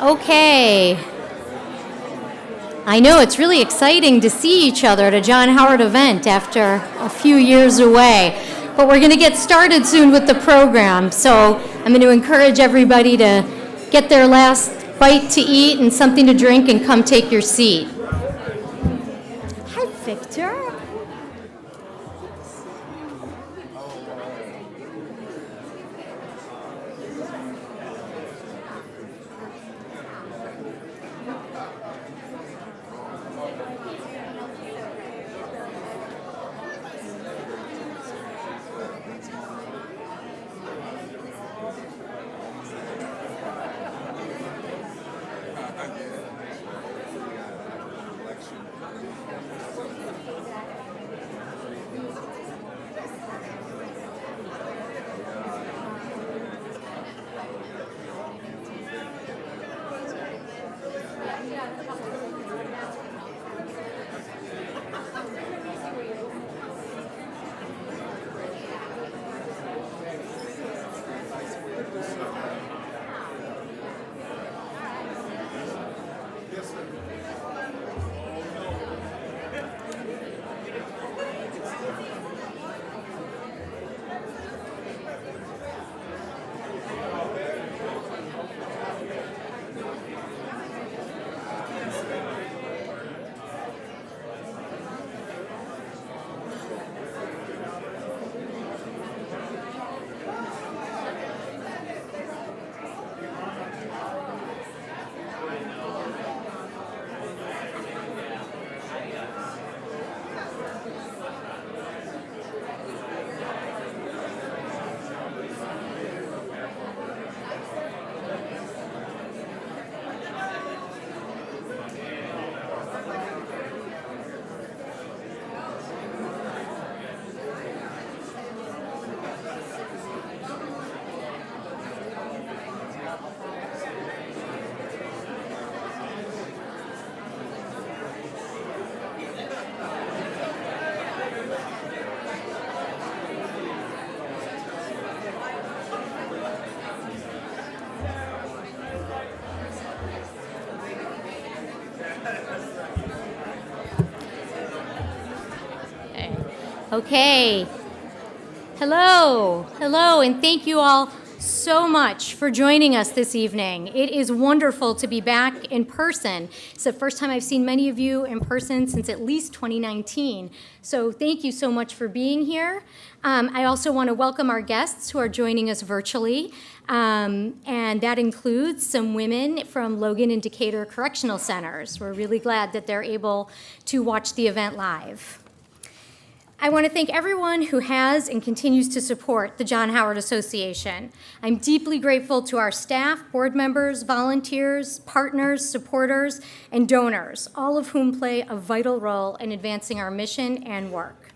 Okay. I know, it's really exciting to see each other at a John Howard event after a few years away. But we're going to get started soon with the program. So I'm going to encourage everybody to get their last bite to eat and something to drink and come take your seat. Hi, Victor. Okay. Hello, and thank you all so much for joining us this evening. It is wonderful to be back in person. It's the first time I've seen many of you in person since at least 2019. So thank you so much for being here. I also want to welcome our guests who are joining us virtually, and that includes some women from Logan and Decatur Correctional Centers. We're really glad that they're able to watch the event live. I want to thank everyone who has and continues to support the John Howard Association. I'm deeply grateful to our staff, board members, volunteers, partners, supporters, and donors, all of whom play a vital role in advancing our mission and work.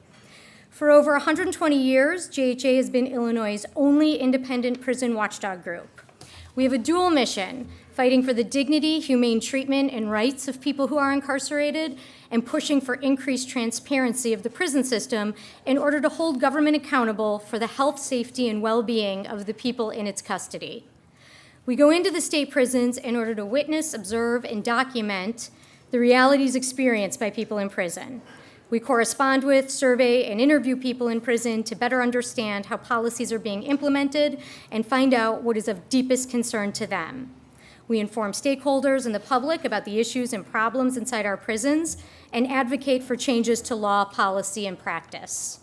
For over 120 years, JHA has been Illinois' only independent prison watchdog group. We have a dual mission, fighting for the dignity, humane treatment, and rights of people who are incarcerated, and pushing for increased transparency of the prison system in order to hold government accountable for the health, safety, and well-being of the people in its custody. We go into the state prisons in order to witness, observe, and document the realities experienced by people in prison. We correspond with, survey, and interview people in prison to better understand how policies are being implemented and find out what is of deepest concern to them. We inform stakeholders and the public about the issues and problems inside our prisons and advocate for changes to law, policy, and practice.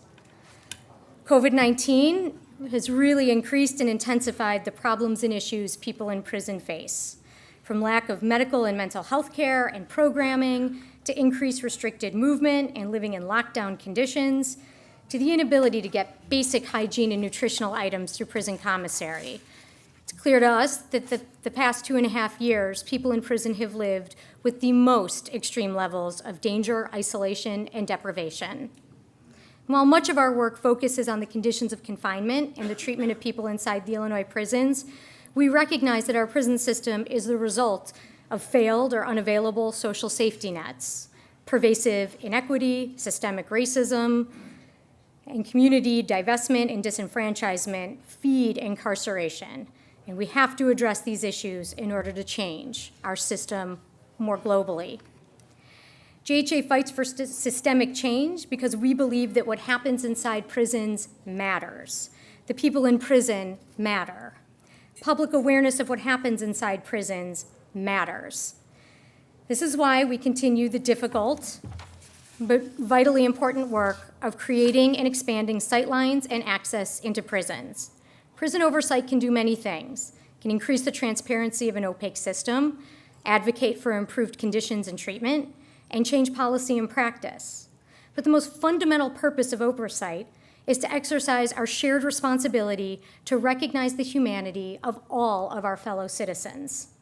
COVID-19 has really increased and intensified the problems and issues people in prison face, from lack of medical and mental health care and programming, to increased restricted movement and living in lockdown conditions, to the inability to get basic hygiene and nutritional items through prison commissary. It's clear to us that the past 2.5 years, people in prison have lived with the most extreme levels of danger, isolation, and deprivation. While much of our work focuses on the conditions of confinement and the treatment of people inside the Illinois prisons, we recognize that our prison system is the result of failed or unavailable social safety nets, pervasive inequity, systemic racism, and community divestment and disenfranchisement feed incarceration. And we have to address these issues in order to change our system more globally. JHA fights for systemic change because we believe that what happens inside prisons matters. The people in prison matter. Public awareness of what happens inside prisons matters. This is why we continue the difficult but vitally important work of creating and expanding sightlines and access into prisons. Prison oversight can do many things. It can increase the transparency of an opaque system, advocate for improved conditions and treatment, and change policy and practice. But the most fundamental purpose of oversight is to exercise our shared responsibility to recognize the humanity of all of our fellow citizens,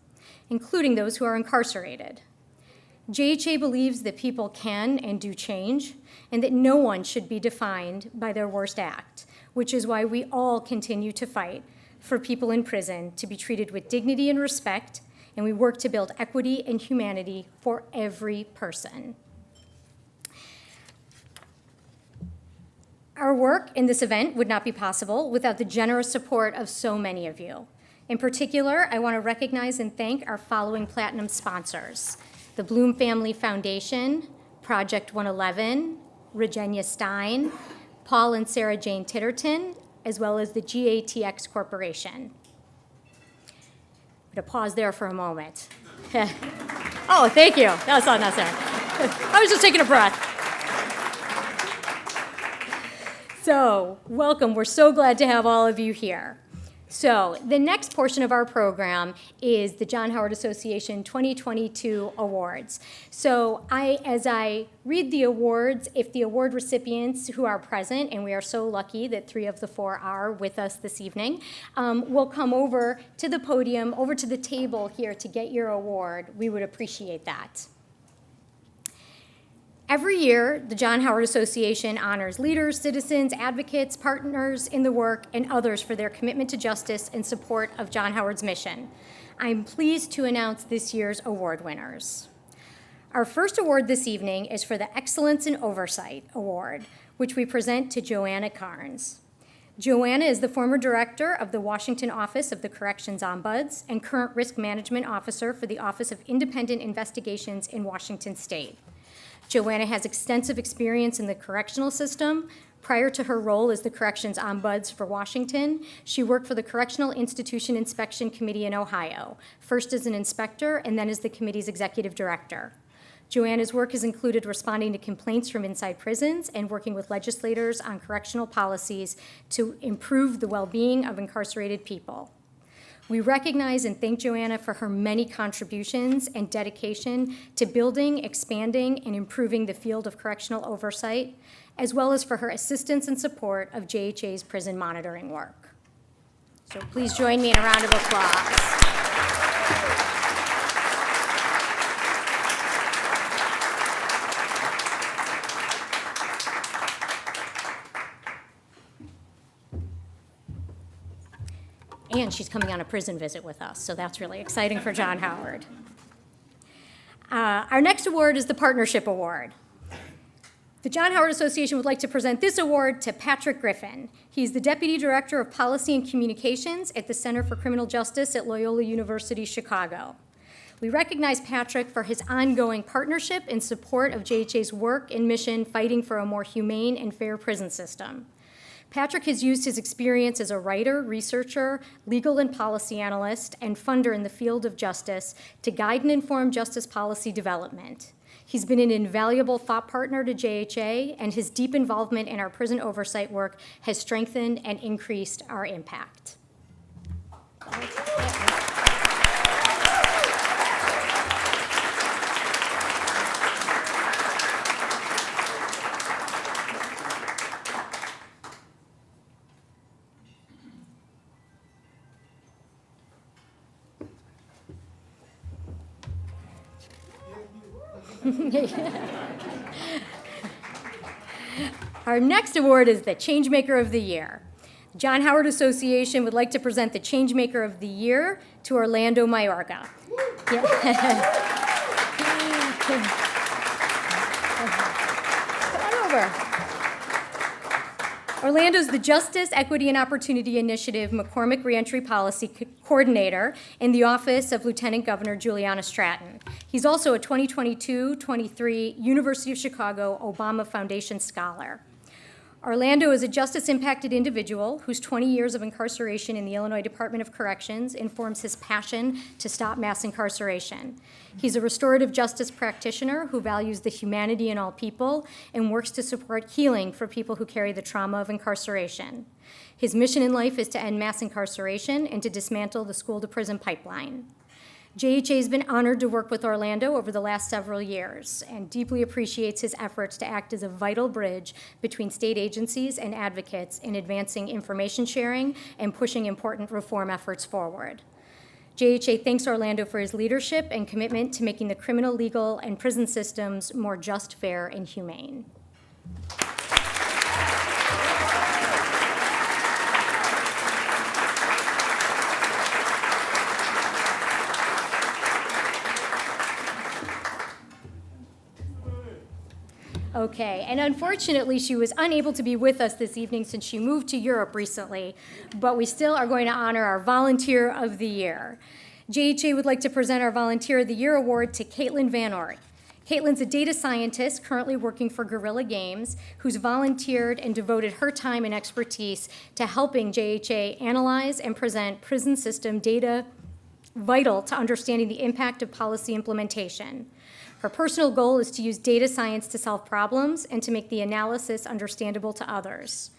including those who are incarcerated. JHA believes that people can and do change, and that no one should be defined by their worst act, which is why we all continue to fight for people in prison to be treated with dignity and respect, and we work to build equity and humanity for every person. Our work in this event would not be possible without the generous support of so many of you. In particular, I want to recognize and thank our following platinum sponsors: the Bloom Family Foundation, Project 111, Regenia Stein, Paul and Sarah Jane Titterton, as well as the GATX Corporation. I'm going to pause there for a moment. Oh, thank you. That was not necessary. I was just taking a breath. So, welcome. We're so glad to have all of you here. So, the next portion of our program is the John Howard Association 2022 Awards. So, as I read the awards, if the award recipients who are present, and we are so lucky that 3 of the 4 are with us this evening, will come over to the podium, over to the table here to get your award, we would appreciate that. Every year, the John Howard Association honors leaders, citizens, advocates, partners in the work, and others for their commitment to justice and support of John Howard's mission. I'm pleased to announce this year's award winners. Our first award this evening is for the Excellence in Oversight Award, which we present to Joanna Carnes. Joanna is the former director of the Washington Office of the Corrections Ombuds and current risk management officer for the Office of Independent Investigations in Washington State. Joanna has extensive experience in the correctional system. Prior to her role as the Corrections Ombuds for Washington, she worked for the Correctional Institution Inspection Committee in Ohio, first as an inspector and then as the committee's executive director. Joanna's work has included responding to complaints from inside prisons and working with legislators on correctional policies to improve the well-being of incarcerated people. We recognize and thank Joanna for her many contributions and dedication to building, expanding, and improving the field of correctional oversight, as well as for her assistance and support of JHA's prison monitoring work. So please join me in a round of applause. And she's coming on a prison visit with us, so that's really exciting for John Howard. Our next award is the Partnership Award. The John Howard Association would like to present this award to Patrick Griffin. He's the Deputy Director of Policy and Communications at the Center for Criminal Justice at Loyola University, Chicago. We recognize Patrick for his ongoing partnership and support of JHA's work and mission fighting for a more humane and fair prison system. Patrick has used his experience as a writer, researcher, legal and policy analyst, and funder in the field of justice to guide and inform justice policy development. He's been an invaluable thought partner to JHA, and his deep involvement in our prison oversight work has strengthened and increased our impact. Our next award is the Changemaker of the Year. John Howard Association would like to present the Changemaker of the Year to Orlando Mayorga. Yeah. Come on over. Orlando's the Justice, Equity, and Opportunity Initiative McCormick Reentry Policy Coordinator in the Office of Lieutenant Governor Juliana Stratton. He's also a 2022-23 University of Chicago Obama Foundation Scholar. Orlando is a justice-impacted individual whose 20 years of incarceration in the Illinois Department of Corrections informs his passion to stop mass incarceration. He's a restorative justice practitioner who values the humanity in all people and works to support healing for people who carry the trauma of incarceration. His mission in life is to end mass incarceration and to dismantle the school-to-prison pipeline. JHA has been honored to work with Orlando over the last several years and deeply appreciates his efforts to act as a vital bridge between state agencies and advocates in advancing information sharing and pushing important reform efforts forward. JHA thanks Orlando for his leadership and commitment to making the criminal, legal, and prison systems more just, fair, and humane. Okay, and unfortunately, she was unable to be with us this evening since she moved to Europe recently, but we still are going to honor our Volunteer of the Year. JHA would like to present our Volunteer of the Year award to Caitlin Van Ort. Caitlin's a data scientist currently working for Guerrilla Games, who's volunteered and devoted her time and expertise to helping JHA analyze and present prison system data vital to understanding the impact of policy implementation. Her personal goal is to use data science to solve problems and to make the analysis understandable to others.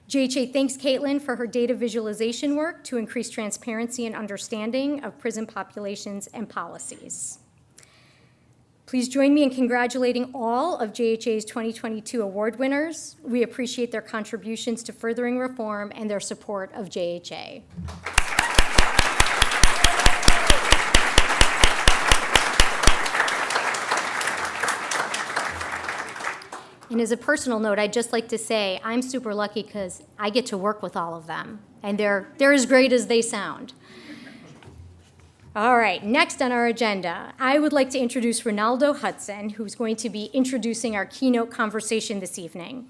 JHA thanks Caitlin for her data visualization work to increase transparency and understanding of prison populations and policies. Please join me in congratulating all of JHA's 2022 award winners. We appreciate their contributions to furthering reform and their support of JHA. And as a personal note, I'd just like to say I'm super lucky because I get to work with all of them, and they're as great as they sound. All right, next on our agenda, I would like to introduce Ronaldo Hudson, who's going to be introducing our keynote conversation this evening.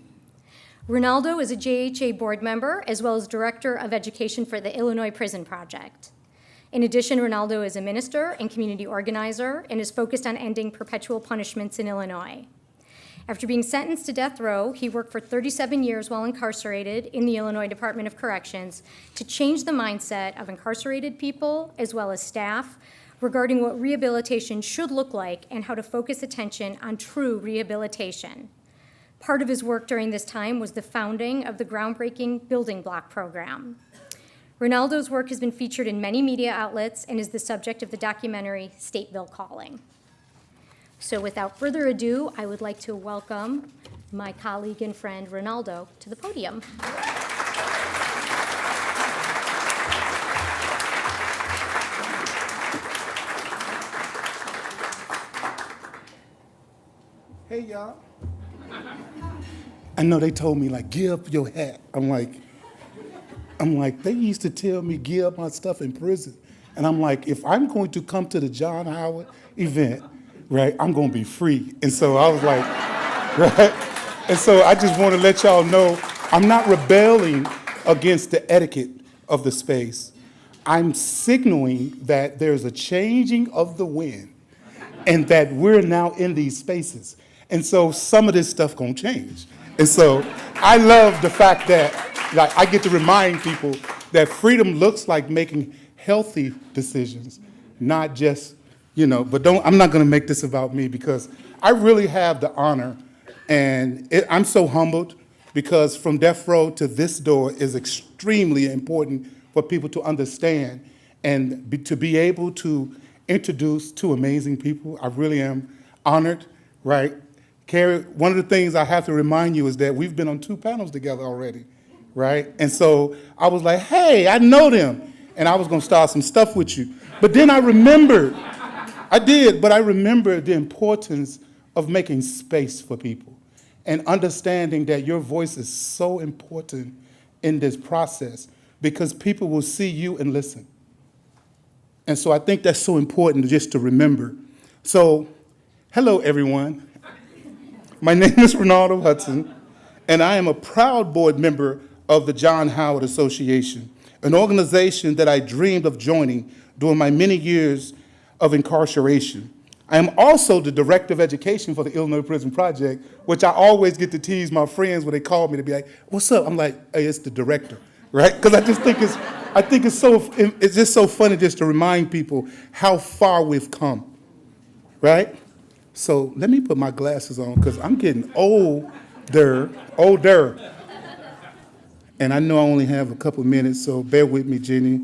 Ronaldo is a JHA board member as well as Director of Education for the Illinois Prison Project. In addition, Ronaldo is a minister and community organizer and is focused on ending perpetual punishments in Illinois. After being sentenced to death row, he worked for 37 years while incarcerated in the Illinois Department of Corrections to change the mindset of incarcerated people as well as staff regarding what rehabilitation should look like and how to focus attention on true rehabilitation. Part of his work during this time was the founding of the groundbreaking Building Block program. Ronaldo's work has been featured in many media outlets and is the subject of the documentary Stateville Calling. So without further ado, I would like to welcome my colleague and friend Ronaldo to the podium. Hey, y'all. I know they told me, like, give up your hat. I'm like, they used to tell me give up my stuff in prison. And I'm like, if I'm going to come to the John Howard event, right, I'm going to be free. And so I was like, right? And so I just want to let y'all know I'm not rebelling against the etiquette of the space. I'm signaling that there's a changing of the wind and that we're now in these spaces. And so some of this stuff going to change. And so I love the fact that like, I get to remind people that freedom looks like making healthy decisions, not just but I'm not going to make this about me because I really have the honor, and I'm so humbled because from death row to this door is extremely important for people to understand and to be able to introduce two amazing people. I really am honored, right? Carrie, one of the things I have to remind you is that we've been on 2 panels together already, right? And so I was like, hey, I know them, and I was going to start some stuff with you. But then I remembered. I did, but I remember the importance of making space for people and understanding that your voice is so important in this process because people will see you and listen. And so I think that's so important just to remember. So, hello, everyone. My name is Ronaldo Hudson, and I am a proud board member of the John Howard Association, an organization that I dreamed of joining during my many years of incarceration. I am also the Director of Education for the Illinois Prison Project, which I always get to tease my friends when they call me to be like, "What's up?" I'm like, "Hey, it's the director," right? Because I think it's just so funny just to remind people how far we've come, right? So let me put my glasses on because I'm getting older. And I know I only have a couple minutes, so bear with me, Jenny.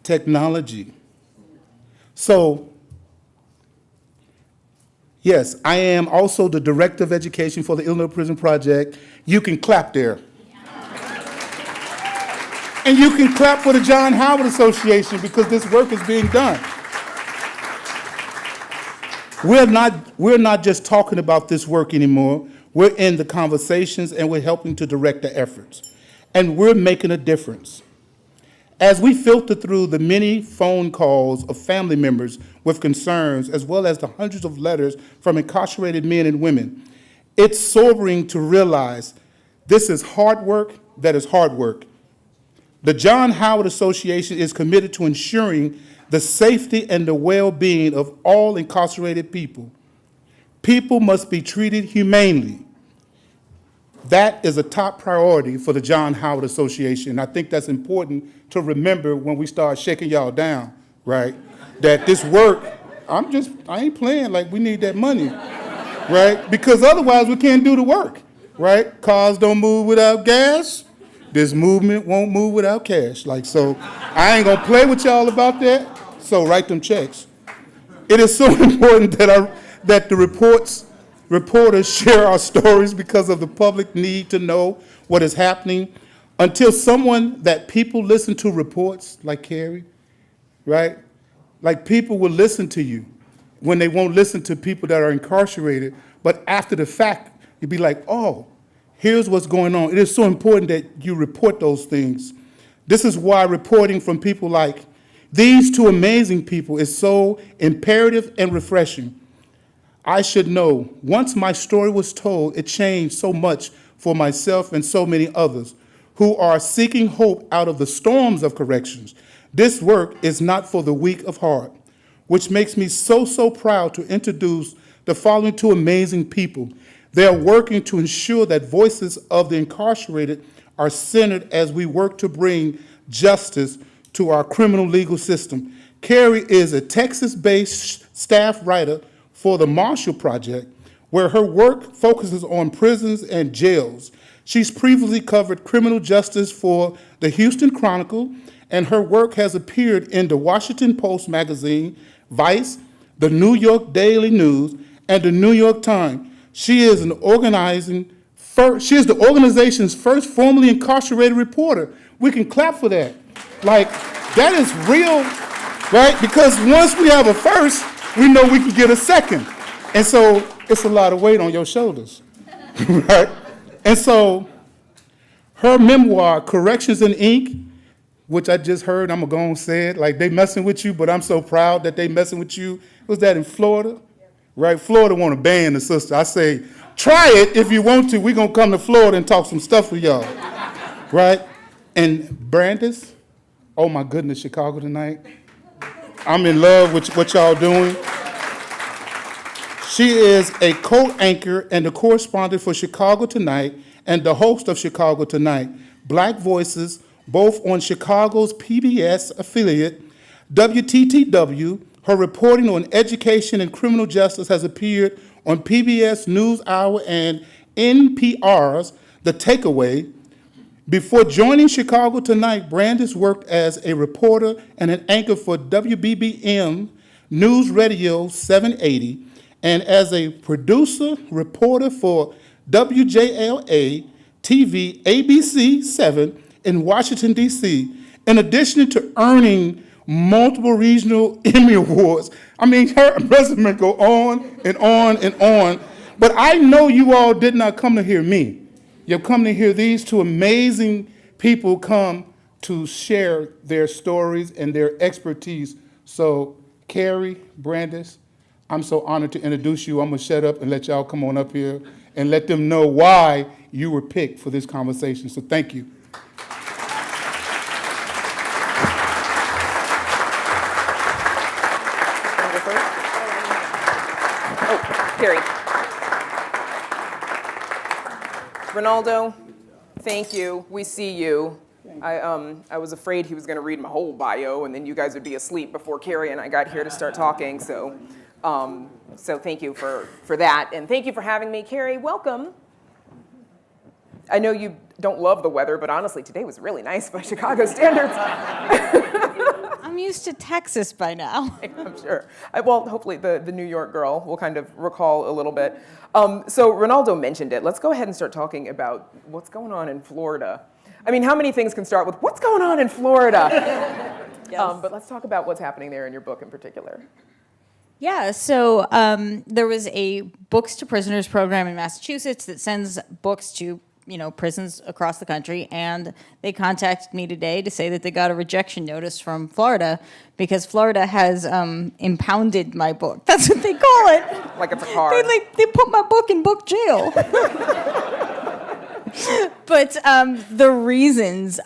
Technology. So, yes, I am also the Director of Education for the Illinois Prison Project. You can clap there. And you can clap for the John Howard Association because this work is being done. We're not just talking about this work anymore. We're in the conversations and we're helping to direct the efforts. And we're making a difference. As we filter through the many phone calls of family members with concerns, as well as the hundreds of letters from incarcerated men and women, it's sobering to realize this is hard work that is hard work. The John Howard Association is committed to ensuring the safety and the well-being of all incarcerated people. People must be treated humanely. That is a top priority for the John Howard Association. I think that's important to remember when we start shaking y'all down, right? That this work, I ain't playing like we need that money, right? Because otherwise we can't do the work, right? Cars don't move without gas. This movement won't move without cash. So I ain't gonna play with y'all about that, so write them checks. It is so important that the reporters share our stories because of the public need to know what is happening. Until that people listen to reports like Carrie, right? Like people will listen to you when they won't listen to people that are incarcerated, but after the fact, you'd be like, oh, here's what's going on. It is so important that you report those things. This is why reporting from people like these two amazing people is so imperative and refreshing. I should know, once my story was told, it changed so much for myself and so many others who are seeking hope out of the storms of corrections. This work is not for the weak of heart, which makes me so proud to introduce the following two amazing people. They are working to ensure that voices of the incarcerated are centered as we work to bring justice to our criminal legal system. Carrie is a Texas-based staff writer for the Marshall Project, where her work focuses on prisons and jails. She's previously covered criminal justice for the Houston Chronicle, and her work has appeared in the Washington Post magazine, Vice, the New York Daily News, and the New York Times. She is the organization's first formerly incarcerated reporter. We can clap for that. That is real, right? Because once we have a first, we know we can get a second. And so it's a lot of weight on your shoulders, right? And so her memoir, Corrections in Ink, which I just heard, I'm gonna go and say it, they messing with you, but I'm so proud that they messing with you. Was that in Florida? Right, Florida want to ban the sister. I say, try it if you want to. We're gonna come to Florida and talk some stuff with y'all, right? And Brandis, oh my goodness, Chicago Tonight. I'm in love with what y'all doing. She is a co-anchor and a correspondent for Chicago Tonight and the host of Chicago Tonight, Black Voices, both on Chicago's PBS affiliate, WTTW. Her reporting on education and criminal justice has appeared on PBS NewsHour and NPR's The Takeaway. Before joining Chicago Tonight, Brandis worked as a reporter and an anchor for WBBM News Radio 780 and as a producer, reporter for WJLA TV ABC 7 in Washington, D.C. In addition to earning multiple regional Emmy Awards. I mean, her resume go on and on and on. But I know you all did not come to hear me. You've come to hear these two amazing people come to share their stories and their expertise. So, Carrie, Brandis, I'm so honored to introduce you. I'm gonna shut up and let y'all come on up here and let them know why you were picked for this conversation. So thank you. Carrie. Ronaldo, thank you. We see you. I was afraid he was going to read my whole bio, and then you guys would be asleep before Carrie and I got here to start talking. So thank you for that, and thank you for having me. Carrie, welcome. I know you don't love the weather, but honestly, today was really nice by Chicago standards. I'm used to Texas by now. I'm sure. Well, hopefully the New York girl will kind of recall a little bit. So Ronaldo mentioned it. Let's go ahead and start talking about what's going on in Florida. I mean, how many things can start with what's going on in Florida? Yes. But let's talk about what's happening there in your book in particular. Yeah, so there was a Books to Prisoners program in Massachusetts that sends books to prisons across the country, and they contacted me today to say that they got a rejection notice from Florida because Florida has impounded my book. That's what they call it. Like it's a car. They put my book in book jail. But the reasons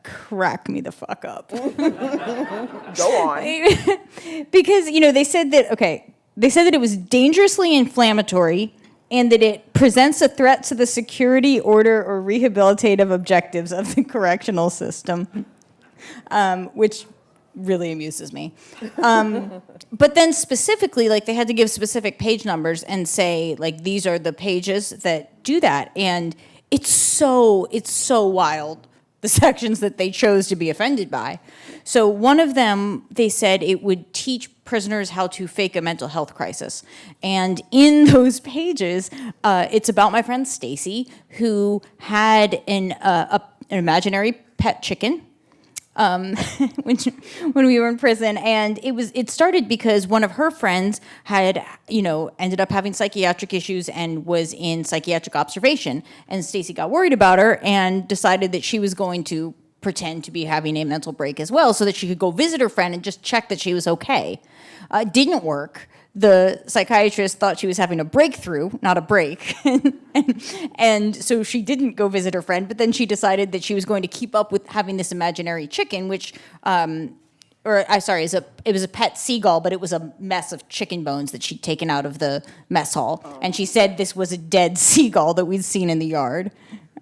crack me the fuck up. Go on. Because they said that it was dangerously inflammatory, and that it presents a threat to the security, order, or rehabilitative objectives of the correctional system, which really amuses me. But then specifically, they had to give specific page numbers and say, these are the pages that do that. And it's so wild, the sections that they chose to be offended by. So one of them, they said it would teach prisoners how to fake a mental health crisis. And in those pages, it's about my friend Stacy, who had an imaginary pet chicken when we were in prison. And it started because one of her friends had, ended up having psychiatric issues and was in psychiatric observation. And Stacy got worried about her and decided that she was going to pretend to be having a mental break as well so that she could go visit her friend and just check that she was okay. It didn't work. The psychiatrist thought she was having a breakthrough, not a break. and so she didn't go visit her friend, but then she decided that she was going to keep up with having this imaginary chicken, which, it was a pet seagull, but it was a mess of chicken bones that she'd taken out of the mess hall. Oh. And she said this was a dead seagull that we'd seen in the yard.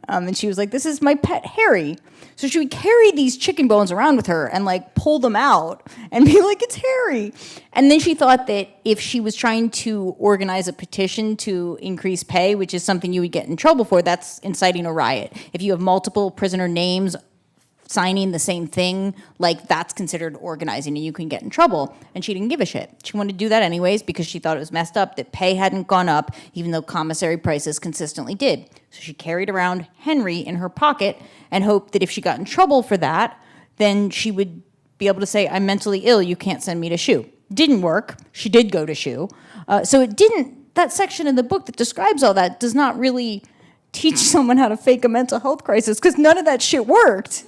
And she was like, this is my pet Harry. So she would carry these chicken bones around with her and pull them out and be like, it's Harry. And then she thought that if she was trying to organize a petition to increase pay, which is something you would get in trouble for, that's inciting a riot. If you have multiple prisoner names signing the same thing, that's considered organizing and you can get in trouble. And she didn't give a shit. She wanted to do that anyways because she thought it was messed up that pay hadn't gone up, even though commissary prices consistently did. So she carried around Henry in her pocket and hoped that if she got in trouble for that, then she would be able to say, I'm mentally ill, you can't send me to SHU. Didn't work. She did go to SHU. That section in the book that describes all that does not really teach someone how to fake a mental health crisis because none of that shit worked.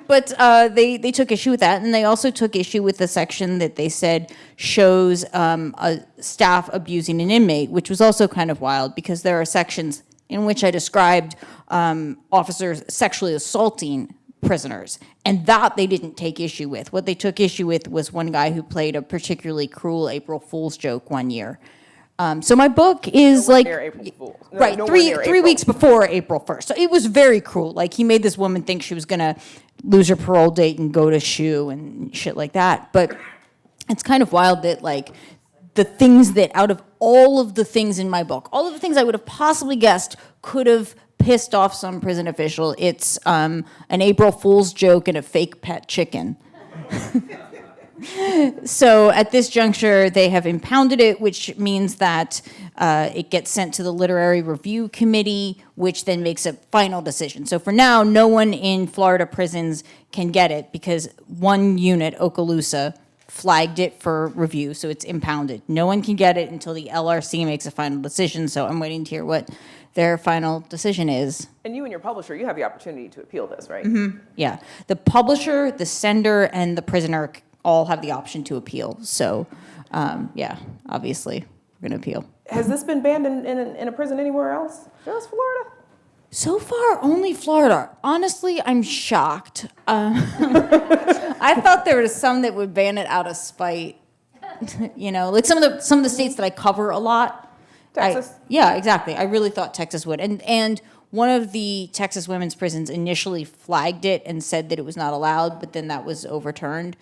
But they took issue with that, and they also took issue with the section that they said shows a staff abusing an inmate, which was also kind of wild because there are sections in which I described officers sexually assaulting prisoners, and that they didn't take issue with. What they took issue with was one guy who played a particularly cruel April Fool's joke one year. So my book is three weeks before April 1st. So it was very cruel. He made this woman think she was going to lose her parole date and go to SHU and shit like that. But it's kind of wild that the things that out of all of the things in my book, all of the things I would have possibly guessed could have pissed off some prison official, it's an April Fool's joke and a fake pet chicken. So at this juncture, they have impounded it, which means that it gets sent to the Literary Review Committee, which then makes a final decision. So for now, no one in Florida prisons can get it because one unit, Okaloosa, flagged it for review, so it's impounded. No one can get it until the LRC makes a final decision, so I'm waiting to hear what their final decision is. And you and your publisher, you have the opportunity to appeal this, right? Mm-hmm. Yeah. The publisher, the sender, and the prisoner all have the option to appeal. So, obviously. we're going to appeal. Has this been banned in a prison anywhere else? Just Florida? So far, only Florida. Honestly, I'm shocked. I thought there was some that would ban it out of spite. Like some of the states that I cover a lot. Texas? Yeah, exactly. I really thought Texas would. And one of the Texas women's prisons initially flagged it and said that it was not allowed, but then that was overturned.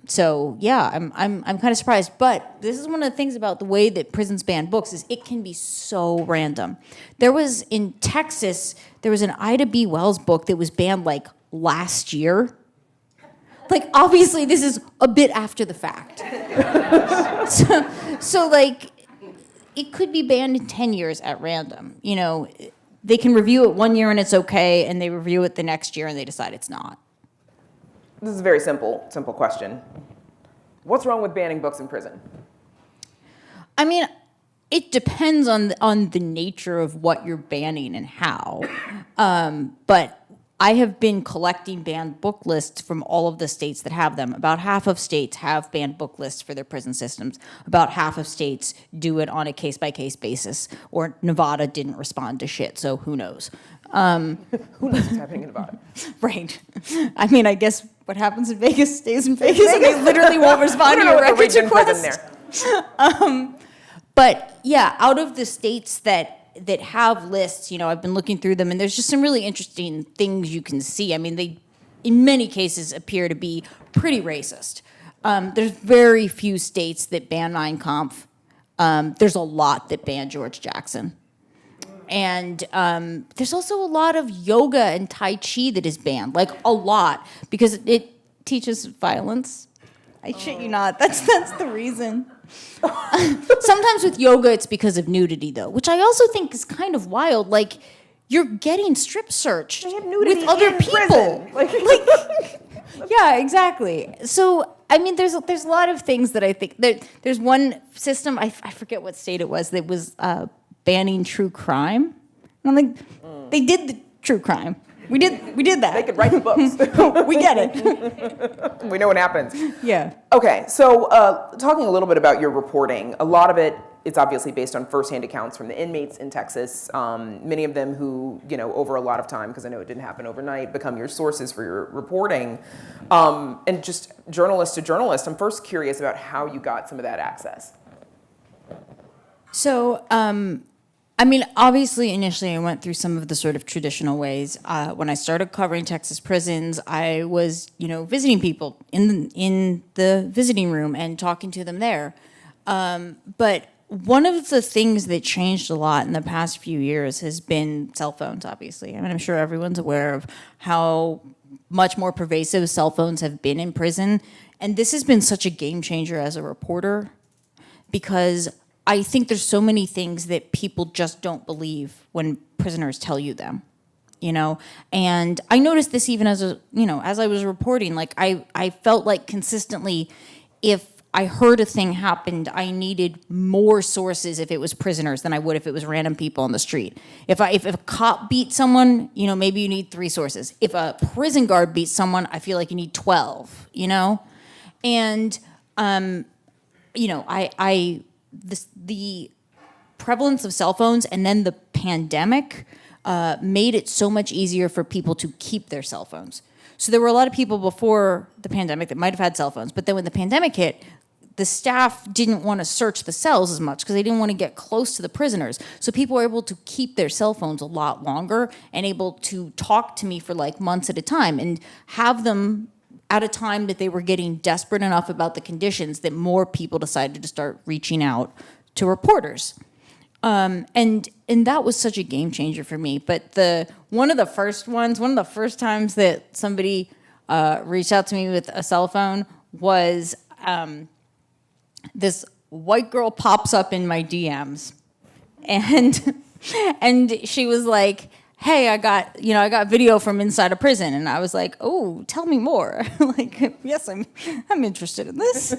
So yeah, I'm kind of surprised. But this is one of the things about the way that prisons ban books is it can be so random. In Texas, there was an Ida B. Wells book that was banned like last year. Like, obviously, this is a bit after the fact. so like, it could be banned in 10 years at random. They can review it 1 year and it's okay, and they review it the next year and they decide it's not. This is a very simple question. What's wrong with banning books in prison? I mean, it depends on the nature of what you're banning and how. But I have been collecting banned book lists from all of the states that have them. About half of states have banned book lists for their prison systems. About half of states do it on a case-by-case basis. Or Nevada didn't respond to shit, so who knows? Who knows what's happening in Nevada? Right. I mean, I guess what happens in Vegas stays in Vegas, and they literally won't respond to your records request. But yeah, out of the states that have lists, I've been looking through them, and there's just some really interesting things you can see. I mean, they, in many cases, appear to be pretty racist. There's very few states that ban Mein Kampf. There's a lot that ban George Jackson. And there's also a lot of yoga and Tai Chi that is banned, like a lot, because it teaches violence. I shit you not. That's the reason. Sometimes with yoga, it's because of nudity, though, which I also think is kind of wild. Like, you're getting strip searched with other people. Like, yeah, exactly. So, I mean, there's a lot of things that I think there's one system. I forget what state it was that was banning true crime. And I'm like, they did the true crime. We did that. They could write the books. We get it. We know what happens. Yeah. Okay, so talking a little bit about your reporting, a lot of it's obviously based on firsthand accounts from the inmates in Texas, many of them who, over a lot of time, because I know it didn't happen overnight, become your sources for your reporting. And just journalist to journalist, I'm first curious about how you got some of that access. So, I mean, obviously, initially, I went through some of the sort of traditional ways. When I started covering Texas prisons, I was, visiting people in the visiting room and talking to them there. But one of the things that changed a lot in the past few years has been cell phones, obviously. I mean, I'm sure everyone's aware of how much more pervasive cell phones have been in prison. And this has been such a game changer as a reporter, because I think there's so many things that people just don't believe when prisoners tell you them, And I noticed this even as I was reporting. Like, I felt like consistently, if I heard a thing happened, I needed more sources if it was prisoners than I would if it was random people on the street. If a cop beat someone, maybe you need 3 sources. If a prison guard beats someone, I feel like you need 12, And, the prevalence of cell phones and then the pandemic made it so much easier for people to keep their cell phones. So there were a lot of people before the pandemic that might have had cell phones, but then when the pandemic hit, the staff didn't want to search the cells as much because they didn't want to get close to the prisoners. So people were able to keep their cell phones a lot longer and able to talk to me for like months at a time and have them at a time that they were getting desperate enough about the conditions that more people decided to start reaching out to reporters. And that was such a game changer for me. But one of the first times that somebody reached out to me with a cell phone was this white girl pops up in my DMs, and she was like, hey, I got video from inside a prison. And I was like, oh, tell me more. Like, yes, I'm interested in this.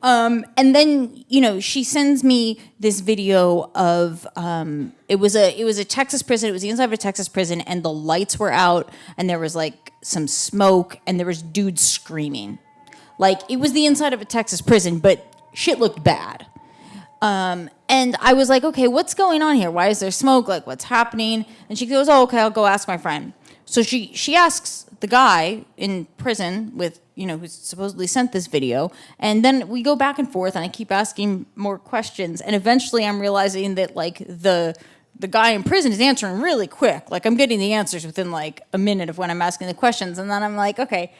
And then, she sends me this video of, it was a Texas prison. It was the inside of a Texas prison, and the lights were out, and there was like some smoke, and there was dudes screaming. Like, it was the inside of a Texas prison, but shit looked bad. And I was like, okay, what's going on here? Why is there smoke? Like, what's happening? And she goes, oh, okay, I'll go ask my friend. So she asks the guy in prison with, who supposedly sent this video. And then we go back and forth, and I keep asking more questions. And eventually I'm realizing that, like, the guy in prison is answering really quick. Like, I'm getting the answers within, like, a minute of when I'm asking the questions. And then I'm like, okay,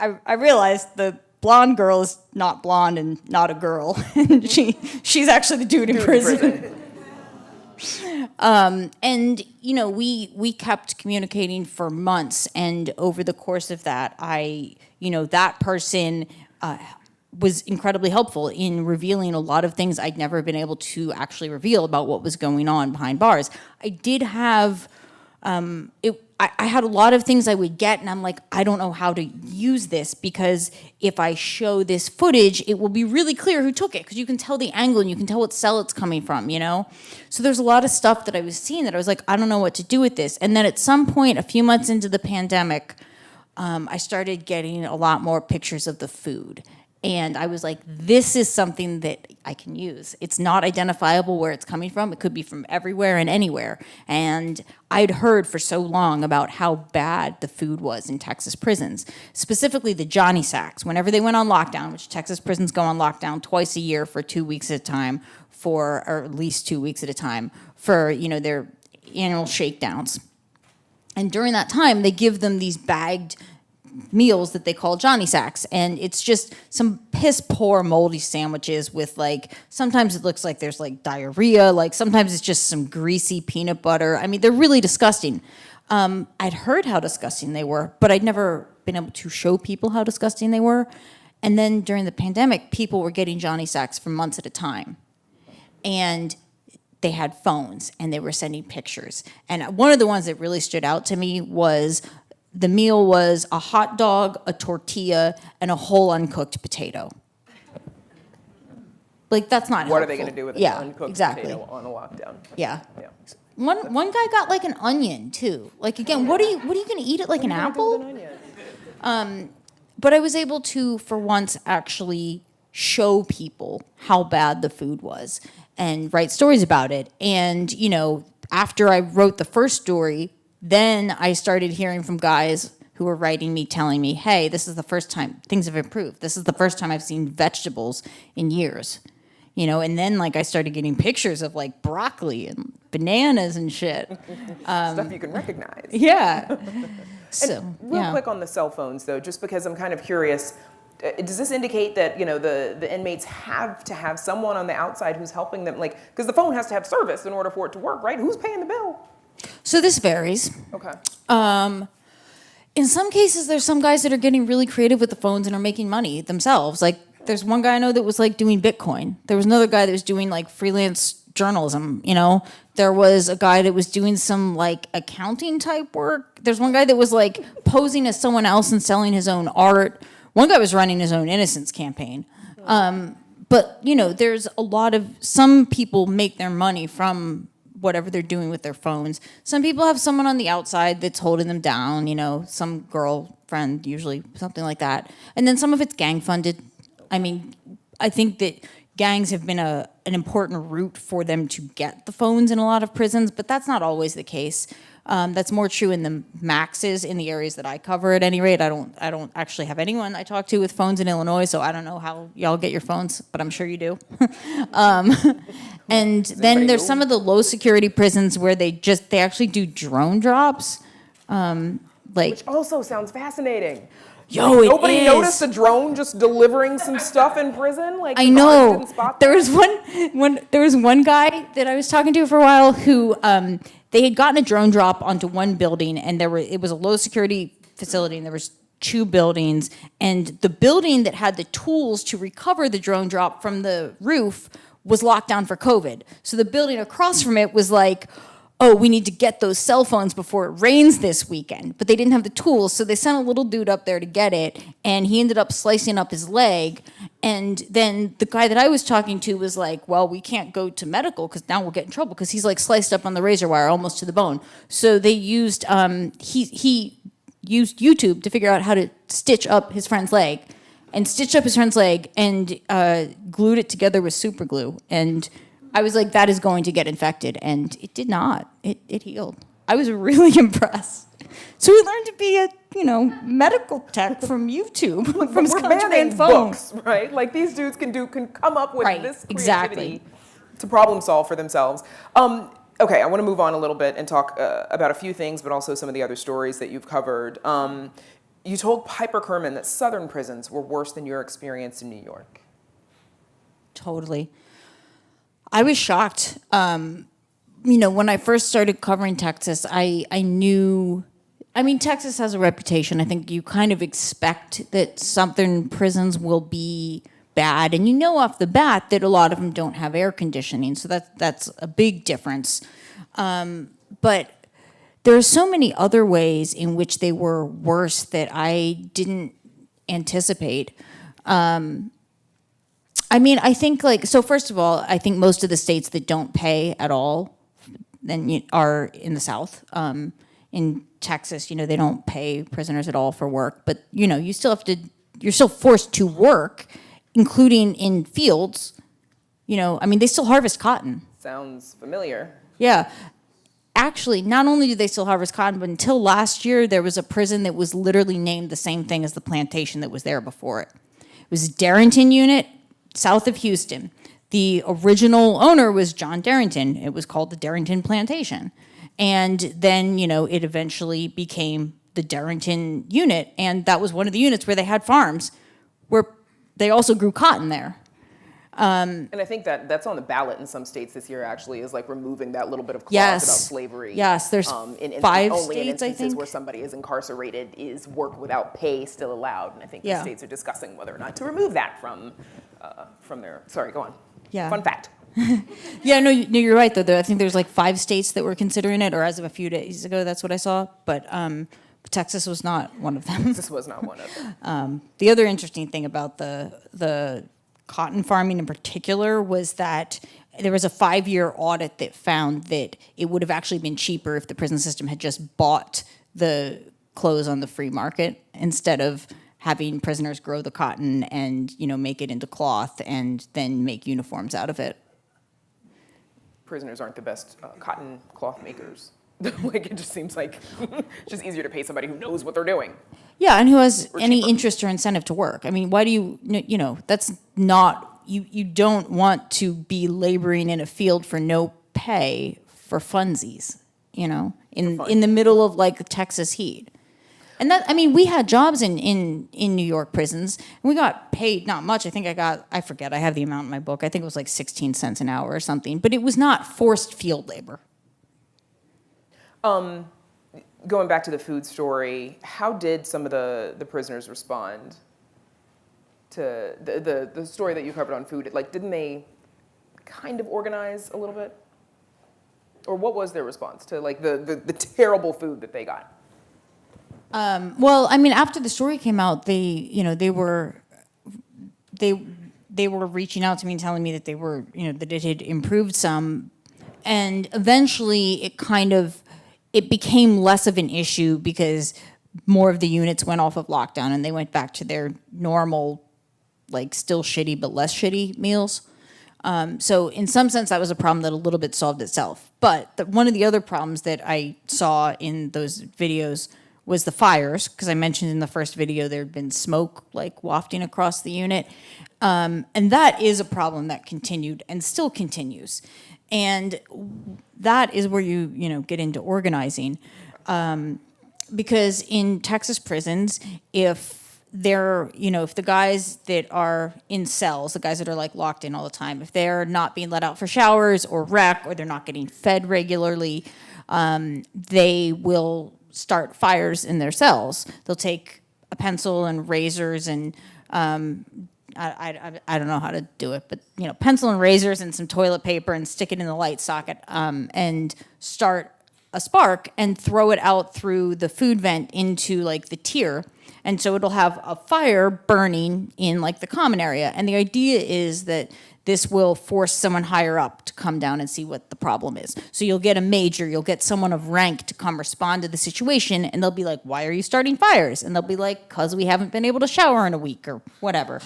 I realized the blonde girl is not blonde and not a girl. She's actually the dude in prison. And we kept communicating for months, and over the course of that, that person was incredibly helpful in revealing a lot of things I'd never been able to actually reveal about what was going on behind bars. I did have I had a lot of things I would get, and I'm like, I don't know how to use this, because if I show this footage, it will be really clear who took it, because you can tell the angle and you can tell what cell it's coming from, So there's a lot of stuff that I was seeing that I was like, I don't know what to do with this. And then at some point, a few months into the pandemic, I started getting a lot more pictures of the food. And I was like, this is something that I can use. It's not identifiable where it's coming from. It could be from everywhere and anywhere. And I'd heard for so long about how bad the food was in Texas prisons, specifically the Johnny Sacks. Whenever they went on lockdown, which Texas prisons go on lockdown twice a year for 2 weeks at a time, or at least 2 weeks at a time, for their annual shakedowns. And during that time, they give them these bagged meals that they call Johnny Sacks, and it's just some piss poor moldy sandwiches with, like, sometimes it looks like there's, like, diarrhea, like sometimes it's just some greasy peanut butter. I mean, they're really disgusting. I'd heard how disgusting they were, but I'd never been able to show people how disgusting they were. And then during the pandemic, people were getting Johnny Sacks for months at a time, and they had phones and they were sending pictures. And one of the ones that really stood out to me was the meal was a hot dog, a tortilla, and a whole uncooked potato. Like, that's not What helpful. are they going to do with an uncooked potato on a lockdown? Yeah. One guy got, like, an onion too. Like, again, what are you going to eat it like an apple? But I was able to, for once, actually show people how bad the food was and write stories about it. And after I wrote the first story, then I started hearing from guys who were writing me, telling me, hey, this is the first time things have improved. This is the first time I've seen vegetables in years. And then, like, I started getting pictures of, like, broccoli and bananas and shit. Stuff you can recognize. Yeah. So, real quick on the cell phones, though, just because I'm kind of curious, does this indicate that, the inmates have to have someone on the outside who's helping them? Like, because the phone has to have service in order for it to work, right? Who's paying the bill? So this varies. Okay. In some cases, there's some guys that are getting really creative with the phones and are making money themselves. Like, there's one guy I know that was, like, doing Bitcoin. There was another guy that was doing, like, freelance journalism, There was a guy that was doing some, like, accounting type work. There's one guy that was, like, posing as someone else and selling his own art. One guy was running his own innocence campaign. But, there's a lot of, some people make their money from whatever they're doing with their phones. Some people have someone on the outside that's holding them down, some girlfriend, usually, something like that. And then some of it's gang funded. I mean, I think that gangs have been an important route for them to get the phones in a lot of prisons, but that's not always the case. That's more true in the maxes in the areas that I cover. At any rate, I don't actually have anyone I talk to with phones in Illinois, so I don't know how y'all get your phones, but I'm sure you do. And then there's some of the low security prisons where they actually do drone drops. Which also sounds fascinating. Yo, it Nobody is. noticed a drone just delivering some stuff in prison? Like, I the guards know. didn't spot There that? was one guy that I was talking to for a while who they had gotten a drone drop onto one building, and it was a low security facility, and there was 2 buildings, and the building that had the tools to recover the drone drop from the roof was locked down for COVID. So the building across from it was like, oh, we need to get those cell phones before it rains this weekend. But they didn't have the tools, so they sent a little dude up there to get it, and he ended up slicing up his leg. And then the guy that I was talking to was like, well, we can't go to medical because now we'll get in trouble because he's, like, sliced up on the razor wire almost to the bone. So they used, he used YouTube to figure out how to stitch up his friend's leg. and stitched up his friend's leg and glued it together with super glue. And I was like, that is going to get infected. And it did not. It healed. I was really impressed. So we learned to be a, medical tech from YouTube, from We're country banning and phone. books, right? Like these dudes can come up with Right, this creativity exactly. to problem solve for themselves. Okay, I want to move on a little bit and talk about a few things, but also some of the other stories that you've covered. You told Piper Kerman that Southern prisons were worse than your experience in New York. Totally. I was shocked. When I first started covering Texas, I knew, Texas has a reputation. I think you kind of expect that Southern prisons will be bad, and you know off the bat that a lot of them don't have air conditioning, so that's a big difference. But there are so many other ways in which they were worse that I didn't anticipate. I think so first of all, I think most of the states that don't pay at all then are in the South. In Texas, they don't pay prisoners at all for work, but you're still forced to work, including in fields. They still harvest cotton. Sounds familiar. Yeah. Actually, not only do they still harvest cotton, but until last year, there was a prison that was literally named the same thing as the plantation that was there before it. It was Darrington Unit, south of Houston. The original owner was John Darrington. It was called the Darrington Plantation. And then, it eventually became the Darrington Unit. And that was one of the units where they had farms, where they also grew cotton there. And I think that's on the ballot in some states this year, actually, is like removing that little bit of clause Yes. about slavery. Yes, there's in 5 only in states, I instances think. where somebody is incarcerated, is work without pay still allowed? And I think the Yeah. states are discussing whether or not to remove that from their. Sorry, go on. Yeah. Fun fact. Yeah, no, you're right, though. I think there's like 5 states that were considering it, or as of a few days ago, that's what I saw. But Texas was not one of them. This was not one of them. The other interesting thing about the cotton farming in particular was that there was a 5-year audit that found that it would have actually been cheaper if the prison system had just bought the clothes on the free market instead of having prisoners grow the cotton and make it into cloth and then make uniforms out of it. Prisoners aren't the best cotton cloth makers. Like, it just seems like it's just easier to pay somebody who knows what they're doing. Yeah, and who has any cheaper. interest or incentive to work. Why do that's not, you don't want to be laboring in a field for no pay for funsies, in the middle of like Texas heat. And that, we had jobs in New York prisons, and we got paid not much. I forget, I have the amount in my book. I think it was like 16 cents an hour or something, but it was not forced field labor. Going back to the food story, how did some of the prisoners respond to the story that you covered on food? Like, didn't they kind of organize a little bit? Or what was their response to like the terrible food that they got? Well, after the story came out, they were reaching out to me and telling me that they were, that it had improved some, and eventually it became less of an issue because more of the units went off of lockdown and they went back to their normal, like still shitty but less shitty meals. So in some sense, that was a problem that a little bit solved itself. But one of the other problems that I saw in those videos was the fires, because I mentioned in the first video there had been smoke like wafting across the unit. And that is a problem that continued and still continues. And that is where you get into organizing. Because in Texas prisons, if the guys that are in cells, the guys that are like locked in all the time, if they're not being let out for showers or rec, or they're not getting fed regularly, they will start fires in their cells. They'll take a pencil and razors and I don't know how to do it, but pencil and razors and some toilet paper and stick it in the light socket and start a spark and throw it out through the food vent into like the tier. And so it'll have a fire burning in like the common area. And the idea is that this will force someone higher up to come down and see what the problem is. So you'll get a major, you'll get someone of rank to come respond to the situation, and they'll be like, why are you starting fires? And they'll be like, because we haven't been able to shower in a week or whatever.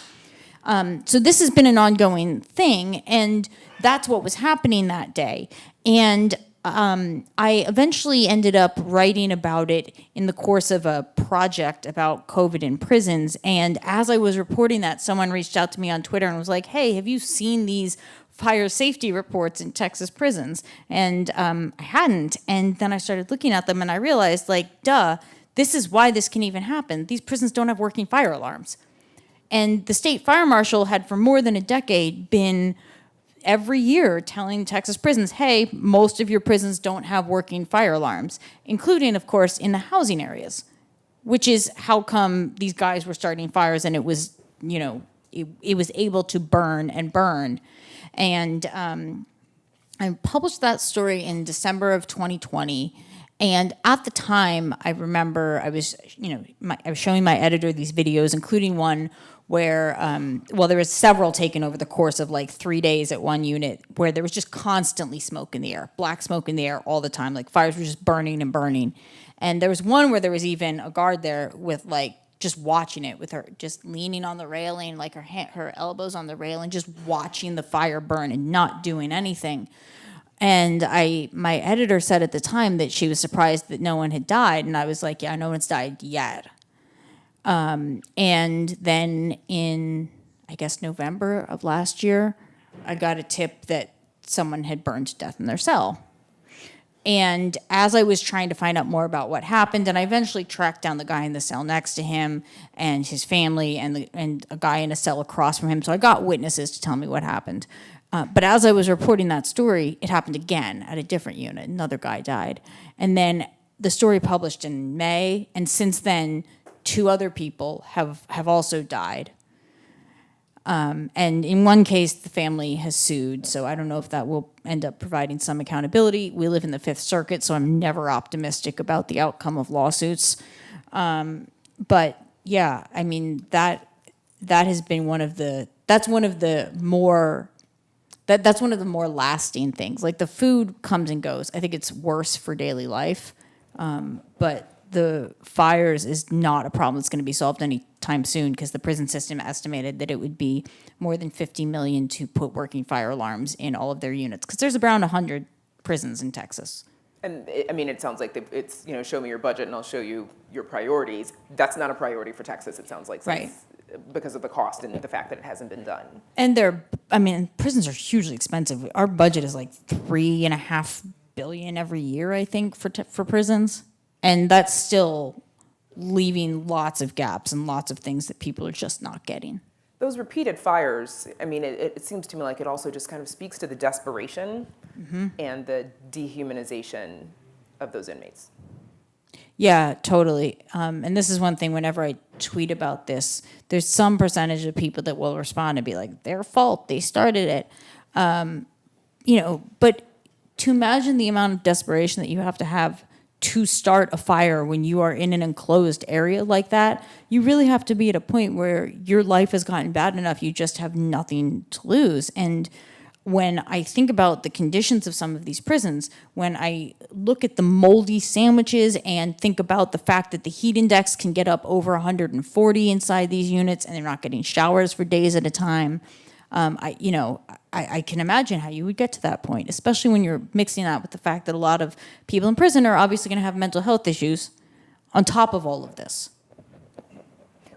So this has been an ongoing thing, and that's what was happening that day. And I eventually ended up writing about it in the course of a project about COVID in prisons. And as I was reporting that, someone reached out to me on Twitter and was like, hey, have you seen these fire safety reports in Texas prisons? And I hadn't. And then I started looking at them and I realized, like, duh, this is why this can even happen. These prisons don't have working fire alarms. And the state fire marshal had for more than a decade been every year telling Texas prisons, hey, most of your prisons don't have working fire alarms, including, of course, in the housing areas, which is how come these guys were starting fires and it was, it was able to burn and burn. And I published that story in December of 2020. And at the time, I remember I was showing my editor these videos, including one where, there was several taken over the course of like 3 days at one unit where there was just constantly smoke in the air, black smoke in the air all the time. Like fires were just burning and burning. And there was one where there was even a guard there with like just watching it, with her just leaning on the railing, like her elbows on the railing, just watching the fire burn and not doing anything. And my editor said at the time that she was surprised that no one had died. And I was like, yeah, no one's died yet. And then in, I guess, November of last year, I got a tip that someone had burned to death in their cell. And as I was trying to find out more about what happened, and I eventually tracked down the guy in the cell next to him and his family and a guy in a cell across from him. So I got witnesses to tell me what happened. But as I was reporting that story, it happened again at a different unit. Another guy died. And then the story published in May, and since then, 2 other people have also died. And in one case, the family has sued, so I don't know if that will end up providing some accountability. We live in the Fifth Circuit, so I'm never optimistic about the outcome of lawsuits. But yeah, I mean, that has been one of the more lasting things. Like the food comes and goes. I think it's worse for daily life, but the fires is not a problem that's going to be solved anytime soon, because the prison system estimated that it would be more than $50 million to put working fire alarms in all of their units, because there's around 100 prisons in Texas. And it sounds like it's, show me your budget and I'll show you your priorities. That's not a priority for Texas, it sounds like. Right. Because of the cost and the fact that it hasn't been done. And prisons are hugely expensive. Our budget is like $3.5 billion every year, I think, for prisons. And that's still leaving lots of gaps and lots of things that people are just not getting. Those repeated fires, it seems to me like it also just kind of speaks to the desperation and the dehumanization of those inmates. Yeah, totally. And this is one thing, whenever I tweet about this, there's some percentage of people that will respond and be like, their fault, they started it. But to imagine the amount of desperation that you have to start a fire when you are in an enclosed area like that, you really have to be at a point where your life has gotten bad enough, you just have nothing to lose. And when I think about the conditions of some of these prisons, when I look at the moldy sandwiches and think about the fact that the heat index can get up over 140 inside these units and they're not getting showers for days at a time, I can imagine how you would get to that point, especially when you're mixing that with the fact that a lot of people in prison are obviously going to have mental health issues on top of all of this.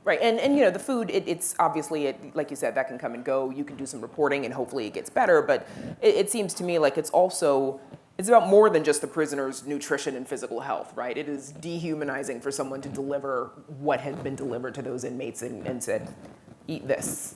Right, and the food, it's obviously, like you said, that can come and go. You can do some reporting and hopefully it gets better, but it seems to me like it's about more than just the prisoner's nutrition and physical health, right? It is dehumanizing for someone to deliver what has been delivered to those inmates and said, eat this.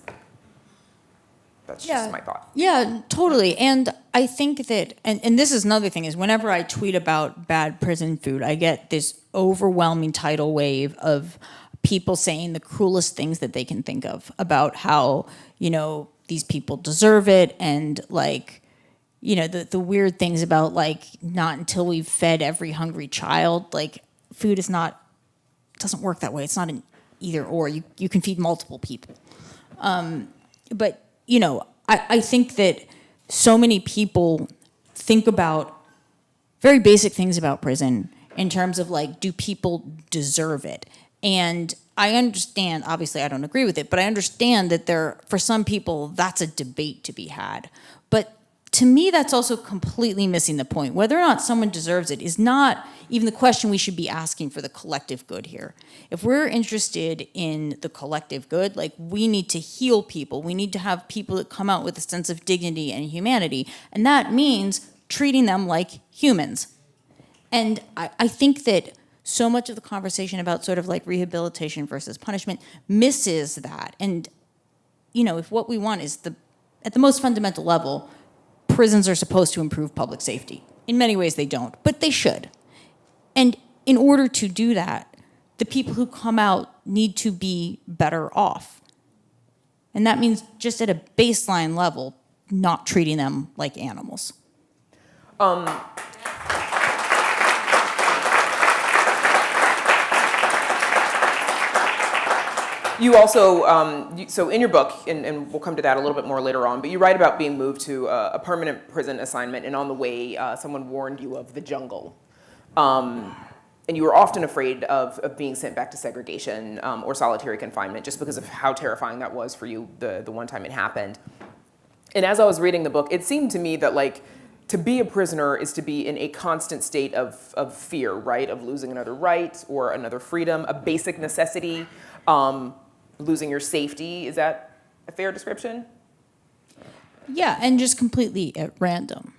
That's just my thought. Yeah, totally. And I think that, and this is another thing, is whenever I tweet about bad prison food, I get this overwhelming tidal wave of people saying the cruelest things that they can think of about how, these people deserve it, and the weird things about not until we've fed every hungry child. Food doesn't work that way. It's not an either or. You can feed multiple people. But I think that so many people think about very basic things about prison in terms of like, do people deserve it? And I understand, obviously I don't agree with it, but I understand that for some people, that's a debate to be had. But to me, that's also completely missing the point. Whether or not someone deserves it is not even the question we should be asking for the collective good here. If we're interested in the collective good, like, we need to heal people. We need to have people that come out with a sense of dignity and humanity. And that means treating them like humans. And I think that so much of the conversation about sort of like rehabilitation versus punishment misses that. And, if what we want is at the most fundamental level, prisons are supposed to improve public safety. In many ways they don't, but they should. And in order to do that, the people who come out need to be better off. And that means just at a baseline level, not treating them like animals. You also, so in your book, and we'll come to that a little bit more later on, but you write about being moved to a permanent prison assignment, and on the way, someone warned you of the jungle. And you were often afraid of being sent back to segregation or solitary confinement just because of how terrifying that was for you the one time it happened. And as I was reading the book, it seemed to me that, like, to be a prisoner is to be in a constant state of fear, right? Of losing another right or another freedom, a basic necessity. Losing your safety. Is that a fair description? Yeah, and just completely at random.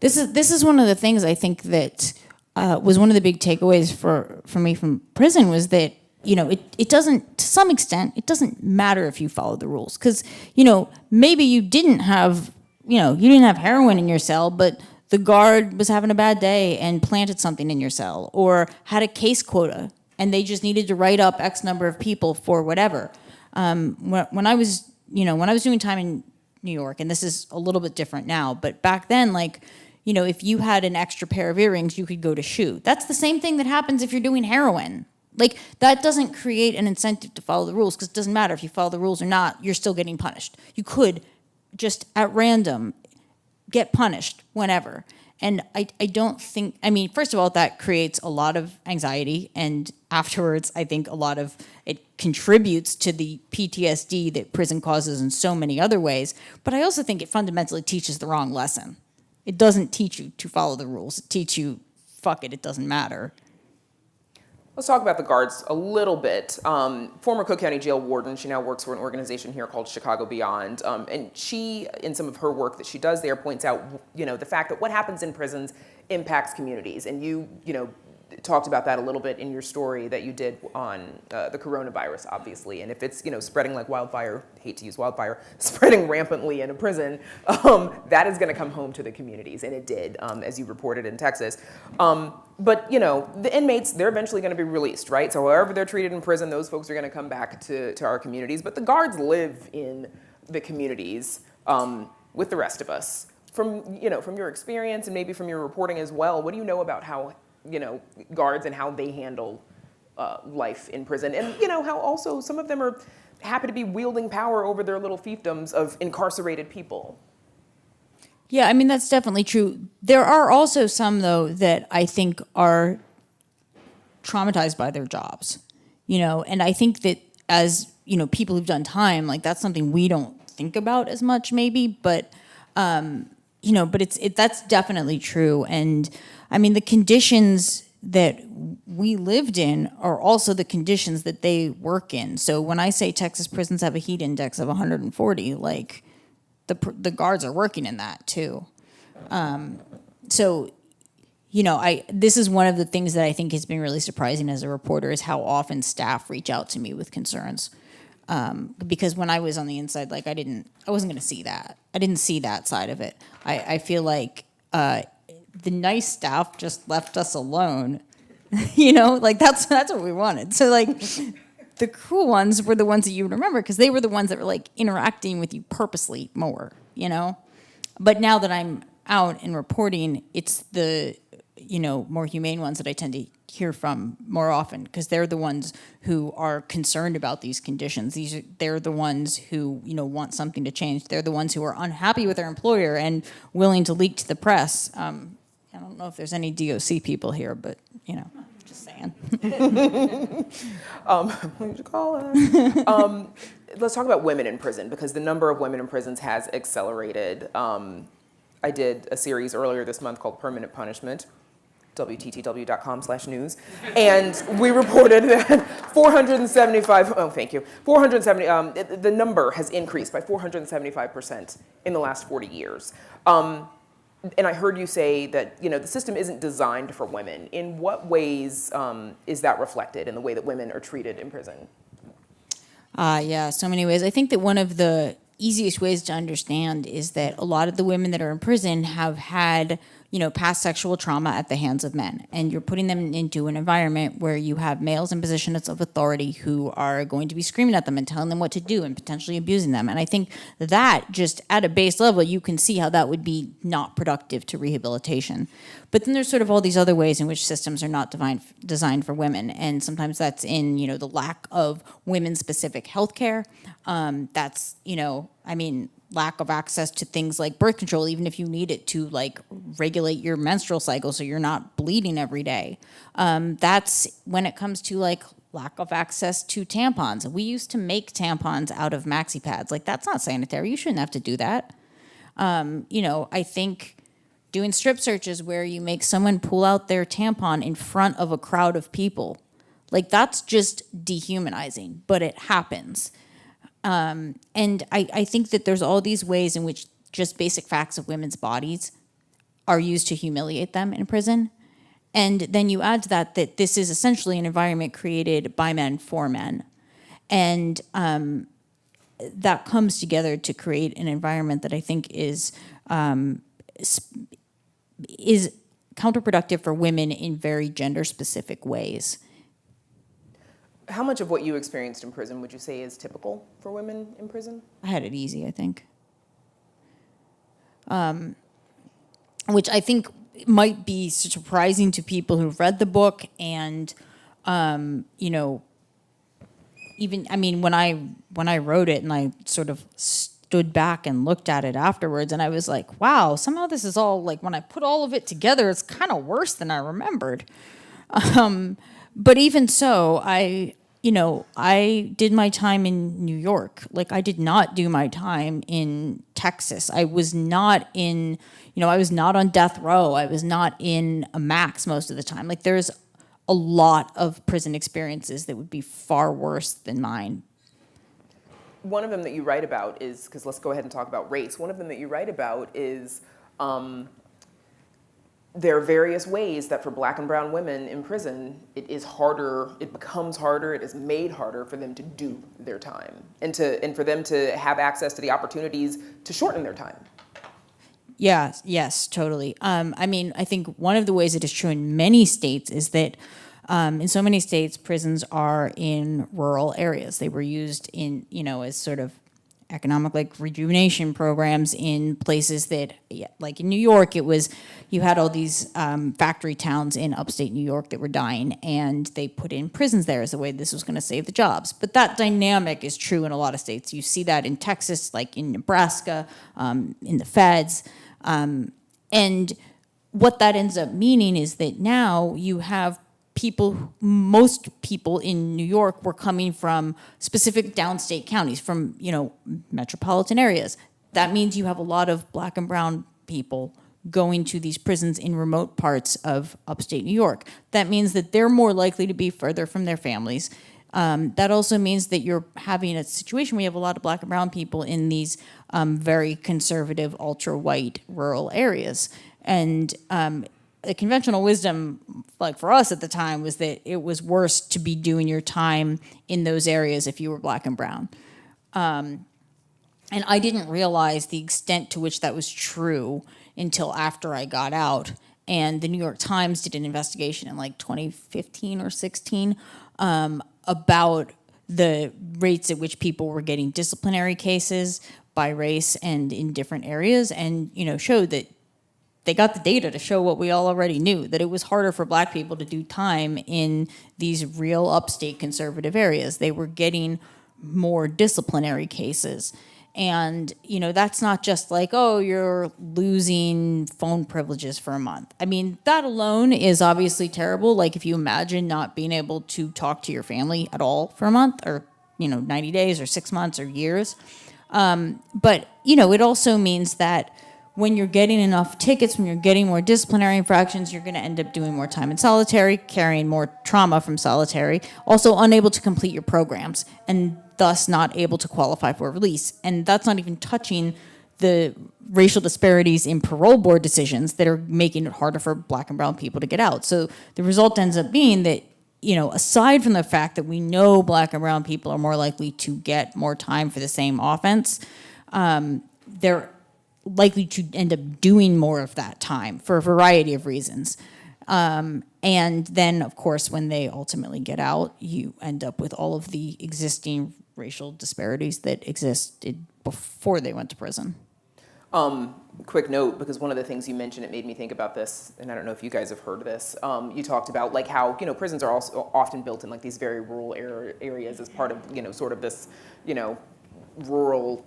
This is one of the things I think that was one of the big takeaways for me from prison was that, it doesn't, to some extent, it doesn't matter if you follow the rules. Because, maybe you didn't have heroin in your cell, but the guard was having a bad day and planted something in your cell, or had a case quota and they just needed to write up X number of people for whatever. When I was doing time in New York, and this is a little bit different now, but back then, if you had an extra pair of earrings, you could go to SHU. That's the same thing that happens if you're doing heroin. Like, that doesn't create an incentive to follow the rules, because it doesn't matter if you follow the rules or not, you're still getting punished. You could just at random get punished whenever. And I don't think, first of all, that creates a lot of anxiety, and afterwards, I think a lot of it contributes to the PTSD that prison causes in so many other ways. But I also think it fundamentally teaches the wrong lesson. It doesn't teach you to follow the rules. It teaches you, fuck it doesn't matter. Let's talk about the guards a little bit. Former Cook County Jail warden, she now works for an organization here called Chicago Beyond. And she, in some of her work that she does there, points out, the fact that what happens in prisons impacts communities. And you talked about that a little bit in your story that you did on the coronavirus, obviously. And if it's, spreading like wildfire, hate to use wildfire, spreading rampantly in a prison, that is gonna come home to the communities. And it did, as you reported in Texas. But, the inmates, they're eventually gonna be released, right? So however they're treated in prison, those folks are gonna come back to our communities. But the guards live in the communities with the rest of us. From your experience and maybe from your reporting as well, what do you know about how, guards and how they handle life in prison? And, how also some of them are happy to be wielding power over their little fiefdoms of incarcerated people. Yeah, that's definitely true. There are also some, though, that I think are traumatized by their jobs, and I think that as, people who've done time, like, that's something we don't think about as much maybe, but, but that's definitely true. And the conditions that we lived in are also the conditions that they work in. So when I say Texas prisons have a heat index of 140, like, the guards are working in that too. So, this is one of the things that I think has been really surprising as a reporter is how often staff reach out to me with concerns. Because when I was on the inside, like, I wasn't going to see that. I didn't see that side of it. I feel like the nice staff just left us alone. Like, that's what we wanted. So, like, the cruel ones were the ones that you would remember because they were the ones that were, like, interacting with you purposely more, But now that I'm out and reporting, it's the, more humane ones that I tend to hear from more often, because they're the ones who are concerned about these conditions. They're the ones who, want something to change. They're the ones who are unhappy with their employer and willing to leak to the press. I don't know if there's any DOC people here, but just saying. What did you call us? Let's talk about women in prison, because the number of women in prisons has accelerated. I did a series earlier this month called Permanent Punishment, WTTW.com/news, and we reported that 470, the number has increased by 475% in the last 40 years. And I heard you say that, the system isn't designed for women. In what ways is that reflected in the way that women are treated in prison? Yeah, so many ways. I think that one of the easiest ways to understand is that a lot of the women that are in prison have had, past sexual trauma at the hands of men. And you're putting them into an environment where you have males in positions of authority who are going to be screaming at them and telling them what to do and potentially abusing them. And I think that just at a base level, you can see how that would be not productive to rehabilitation. But then there's sort of all these other ways in which systems are not designed for women. And sometimes that's in, the lack of women-specific health care. That's, lack of access to things like birth control, even if you need it to regulate your menstrual cycle so you're not bleeding every day. That's when it comes to lack of access to tampons. We used to make tampons out of maxi pads. That's not sanitary. You shouldn't have to do that. I think doing strip searches where you make someone pull out their tampon in front of a crowd of people, that's just dehumanizing, but it happens. And I think that there's all these ways in which just basic facts of women's bodies are used to humiliate them in prison. And then you add to that this is essentially an environment created by men for men. And that comes together to create an environment that I think is counterproductive for women in very gender-specific ways. How much of what you experienced in prison would you say is typical for women in prison? I had it easy, I think. Which I think might be surprising to people who've read the book and, even, when I wrote it and I sort of stood back and looked at it afterwards and I was like, wow, somehow this is all, when I put all of it together, it's kind of worse than I remembered. But even so, I did my time in New York. I did not do my time in Texas. I was not in, I was not on death row. I was not in a max most of the time. There's a lot of prison experiences that would be far worse than mine. One of them that you write about is, because let's go ahead and talk about race. One of them that you write about is there are various ways that for Black and brown women in prison, it becomes harder, it is made harder for them to do their time and for them to have access to the opportunities to shorten their time. Yes, totally. I think one of the ways it is true in many states is that in so many states, prisons are in rural areas. They were used in, as sort of economic rejuvenation programs in places that, in New York, you had all these factory towns in upstate New York that were dying, and they put in prisons there as a way this was going to save the jobs. But that dynamic is true in a lot of states. You see that in Texas, in Nebraska, in the feds. And what that ends up meaning is that now you have most people in New York were coming from specific downstate counties, from, metropolitan areas. That means you have a lot of Black and brown people going to these prisons in remote parts of upstate New York. That means that they're more likely to be further from their families. That also means that you're having a situation where you have a lot of Black and brown people in these very conservative, ultra-white rural areas. And the conventional wisdom, for us at the time, was that it was worse to be doing your time in those areas if you were Black and brown. And I didn't realize the extent to which that was true until after I got out. And the New York Times did an investigation in 2015 or 16 about the rates at which people were getting disciplinary cases by race and in different areas, and showed that they got the data to show what we all already knew, that it was harder for black people to do time in these real upstate conservative areas. They were getting more disciplinary cases. And, that's not just like, oh, you're losing phone privileges for a month. I mean, that alone is obviously terrible. Like, if you imagine not being able to talk to your family at all for a month, or, 90 days or 6 months or years. But, it also means that when you're getting enough tickets, when you're getting more disciplinary infractions, you're going to end up doing more time in solitary, carrying more trauma from solitary, also unable to complete your programs, and thus not able to qualify for release. And that's not even touching the racial disparities in parole board decisions that are making it harder for black and brown people to get out. So the result ends up being that, aside from the fact that we know black and brown people are more likely to get more time for the same offense, they're likely to end up doing more of that time for a variety of reasons. And then, of course, when they ultimately get out, you end up with all of the existing racial disparities that existed before they went to prison. Quick note, because one of the things you mentioned, it made me think about this, and I don't know if you guys have heard of this. You talked about like how, prisons are also often built in like these very rural areas as part of, sort of this, rural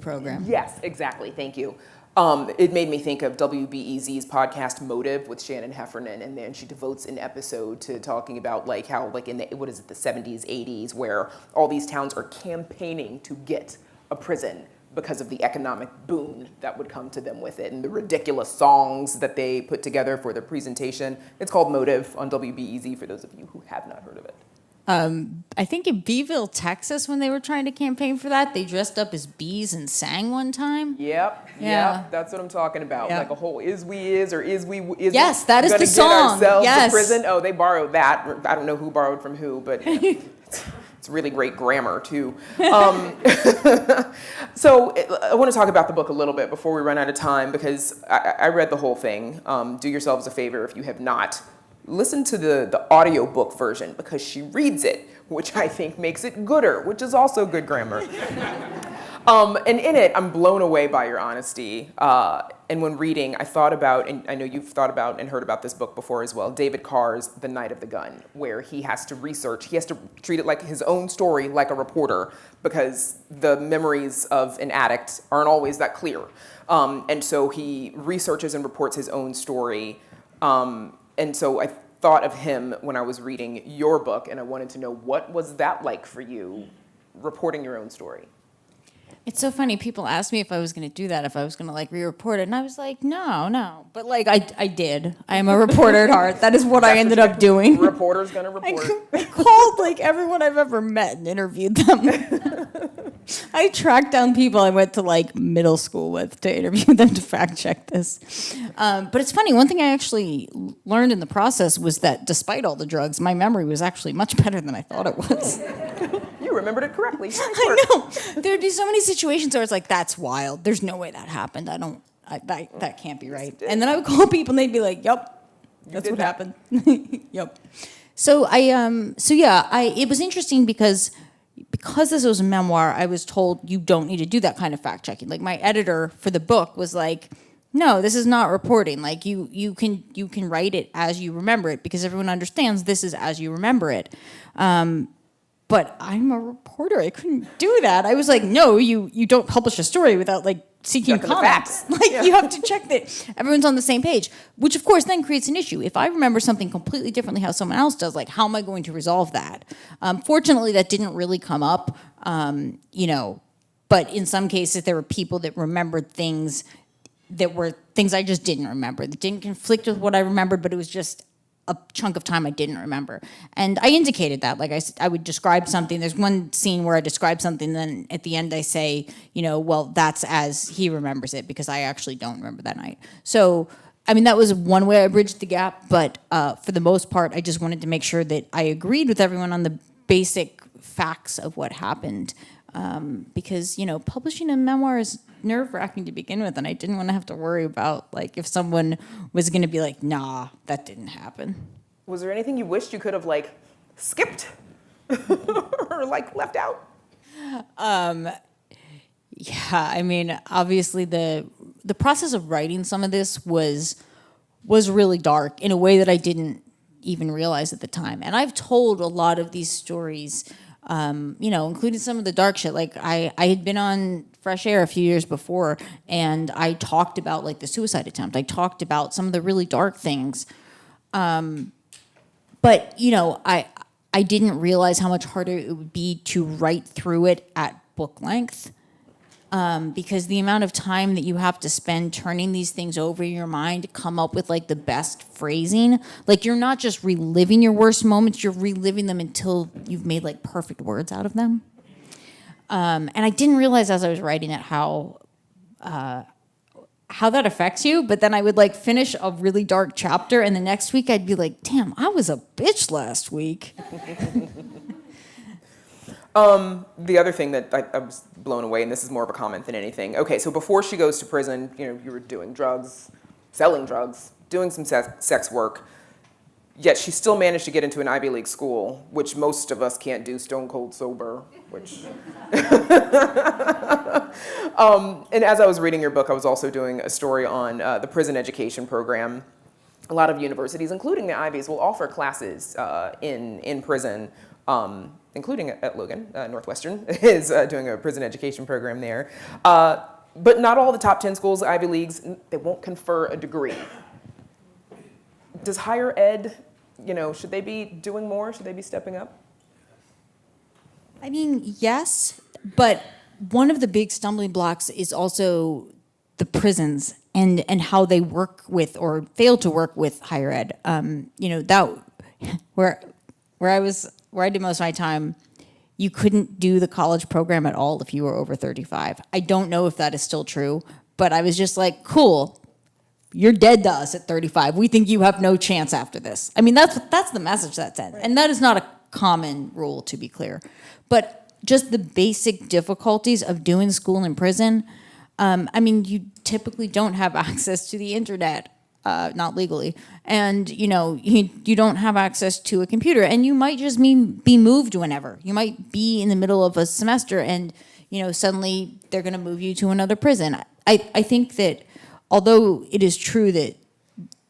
Program. Yes, exactly. Thank you. It made me think of WBEZ's podcast Motive with Shannon Heffernan, and then she devotes an episode to talking about like how like in the 70s, 80s, where all these towns are campaigning to get a prison because of the economic boon that would come to them with it, and the ridiculous songs that they put together for their presentation. It's called Motive on WBEZ for those of you who have not heard of it. I think in Beeville, Texas, when they were trying to campaign for that, they dressed up as bees and sang one time. Yep, that's what I'm talking about. Yep. Like a whole is we Yes, that is gonna the song. Get ourselves Yes. to prison. Oh, they borrowed that. I don't know who borrowed from who, but it's really great grammar too. So I want to talk about the book a little bit before we run out of time, because I read the whole thing. Do yourselves a favor if you have not. Listen to the audiobook version, because she reads it, which I think makes it gooder, which is also good grammar. And in it, I'm blown away by your honesty. And when reading, I thought about, and I know you've thought about and heard about this book before as well, David Carr's The Night of the Gun, where he has to research, he has to treat it like his own story, like a reporter, because the memories of an addict aren't always that clear. And so he researches and reports his own story. And so I thought of him when I was reading your book, and I wanted to know, what was that like for you, reporting your own story? It's so funny. People asked me if I was going to do that, if I was going to like re-report it, and I was like, no. But like I did. I am a reporter at heart. That is what I ended up doing. Reporter's gonna report. I called like everyone I've ever met and interviewed them. I tracked down people I went to like middle school with to interview them to fact check this. But it's funny, one thing I actually learned in the process was that despite all the drugs, my memory was actually much better than I thought it was. You remembered it correctly. Nice I work. know. There'd be so many situations where it's like, that's wild. There's no way that happened. That can't be right. And then I would call people and they'd be like, yep, that's what happened. Yep. So it was interesting because this was a memoir, I was told you don't need to do that kind of fact checking. Like my editor for the book was like, no, this is not reporting. Like you can write it as you remember it, because everyone understands this is as you remember it. But I'm a reporter. I couldn't do that. I was like, no, you don't publish a story without like seeking comments. You have to check that everyone's on the same page, which of course then creates an issue. If I remember something completely differently how someone else does, like how am I going to resolve that? Fortunately, that didn't really come up, but in some cases there were people that remembered things that were things I just didn't remember, that didn't conflict with what I remembered, but it was just a chunk of time I didn't remember. And I indicated that, like I would describe something. There's one scene where I describe something, then at the end I say, well, that's as he remembers it, because I actually don't remember that night. So, I mean, that was one way I bridged the gap, but for the most part, I just wanted to make sure that I agreed with everyone on the basic facts of what happened. Because, publishing a memoir is nerve-wracking to begin with, and I didn't want to have to worry about, like, if someone was going to be like, nah, that didn't happen. Was there anything you wished you could have, like, skipped or, like, left out? Yeah, I mean, obviously the process of writing some of this was really dark in a way that I didn't even realize at the time. And I've told a lot of these stories, including some of the dark shit. Like I had been on Fresh Air a few years before, and I talked about like the suicide attempt. I talked about some of the really dark things. But I didn't realize how much harder it would be to write through it at book length. Because the amount of time that you have to spend turning these things over in your mind to come up with like the best phrasing, like you're not just reliving your worst moments, you're reliving them until you've made like perfect words out of them. And I didn't realize as I was writing it how that affects you. But then I would like finish a really dark chapter, and the next week I'd be like, damn, I was a bitch last week. The other thing that I was blown away, and this is more of a comment than anything. Okay, so before she goes to prison, you were doing drugs, selling drugs, doing some sex work, yet she still managed to get into an Ivy League school, which most of us can't do stone cold sober, which... and as I was reading your book, I was also doing a story on the prison education program. A lot of universities, including the Ivies, will offer classes in prison, including at Logan. Northwestern is doing a prison education program there. But not all the top 10 schools, Ivy Leagues, they won't confer a degree. Does higher ed, should they be doing more? Should they be stepping up? I mean, yes, but one of the big stumbling blocks is also the prisons and how they work with or fail to work with higher ed. That where I did most of my time, you couldn't do the college program at all if you were over 35. I don't know if that is still true, but I was just like, cool, you're dead to us at 35. We think you have no chance after this. I mean, that's the message that's sent. And that is not a common rule, to be clear. But just the basic difficulties of doing school in prison, you typically don't have access to the internet. Not legally, and you don't have access to a computer, and you might just be moved whenever. You might be in the middle of a semester, and suddenly they're going to move you to another prison. I think that although it is true that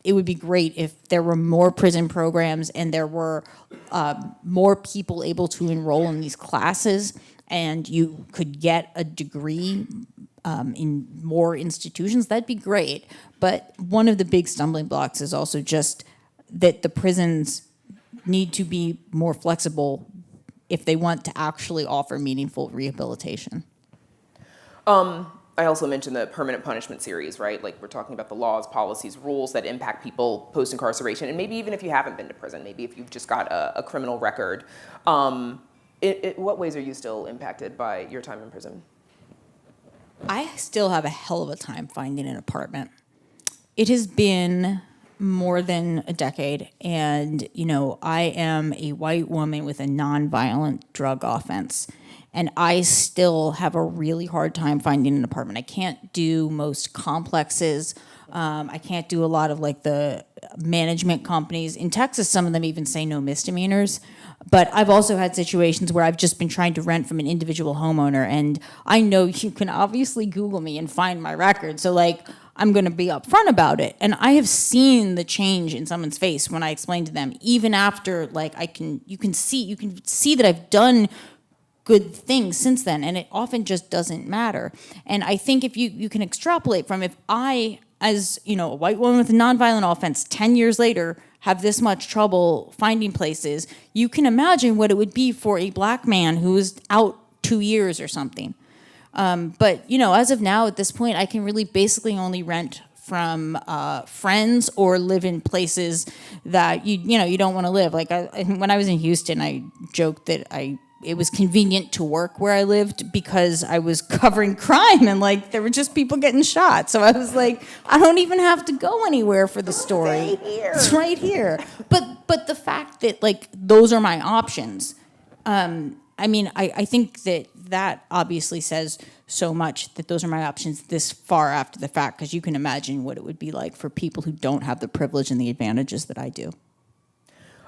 it would be great if there were more prison programs and there were more people able to enroll in these classes, and you could get a degree in more institutions, that'd be great. But one of the big stumbling blocks is also just that the prisons need to be more flexible if they want to actually offer meaningful rehabilitation. I also mentioned the permanent punishment series, right? Like we're talking about the laws, policies, rules that impact people post-incarceration, and maybe even if you haven't been to prison, maybe if you've just got a criminal record. What ways are you still impacted by your time in prison? I still have a hell of a time finding an apartment. It has been more than a decade, and I am a white woman with a nonviolent drug offense, and I still have a really hard time finding an apartment. I can't do most complexes. I can't do a lot of like the management companies. In Texas, some of them even say no misdemeanors. But I've also had situations where I've just been trying to rent from an individual homeowner, and I know you can obviously Google me and find my record. So like, I'm going to be upfront about it. And I have seen the change in someone's face when I explain to them, even after like you can see that I've done good things since then, and it often just doesn't matter. And I think if you can extrapolate from if I, as a white woman with a nonviolent offense, 10 years later have this much trouble finding places, you can imagine what it would be for a black man who is out 2 years or something. But as of now, at this point, I can really basically only rent from friends or live in places that you don't want to live. Like when I was in Houston, I joked that it was convenient to work where I lived because I was covering crime and like there were just people getting shot. So I was like, I don't even have to go anywhere for the story. It's right here. But the fact that like those are my options, I think that obviously says so much that those are my options this far after the fact, because you can imagine what it would be like for people who don't have the privilege and the advantages that I do.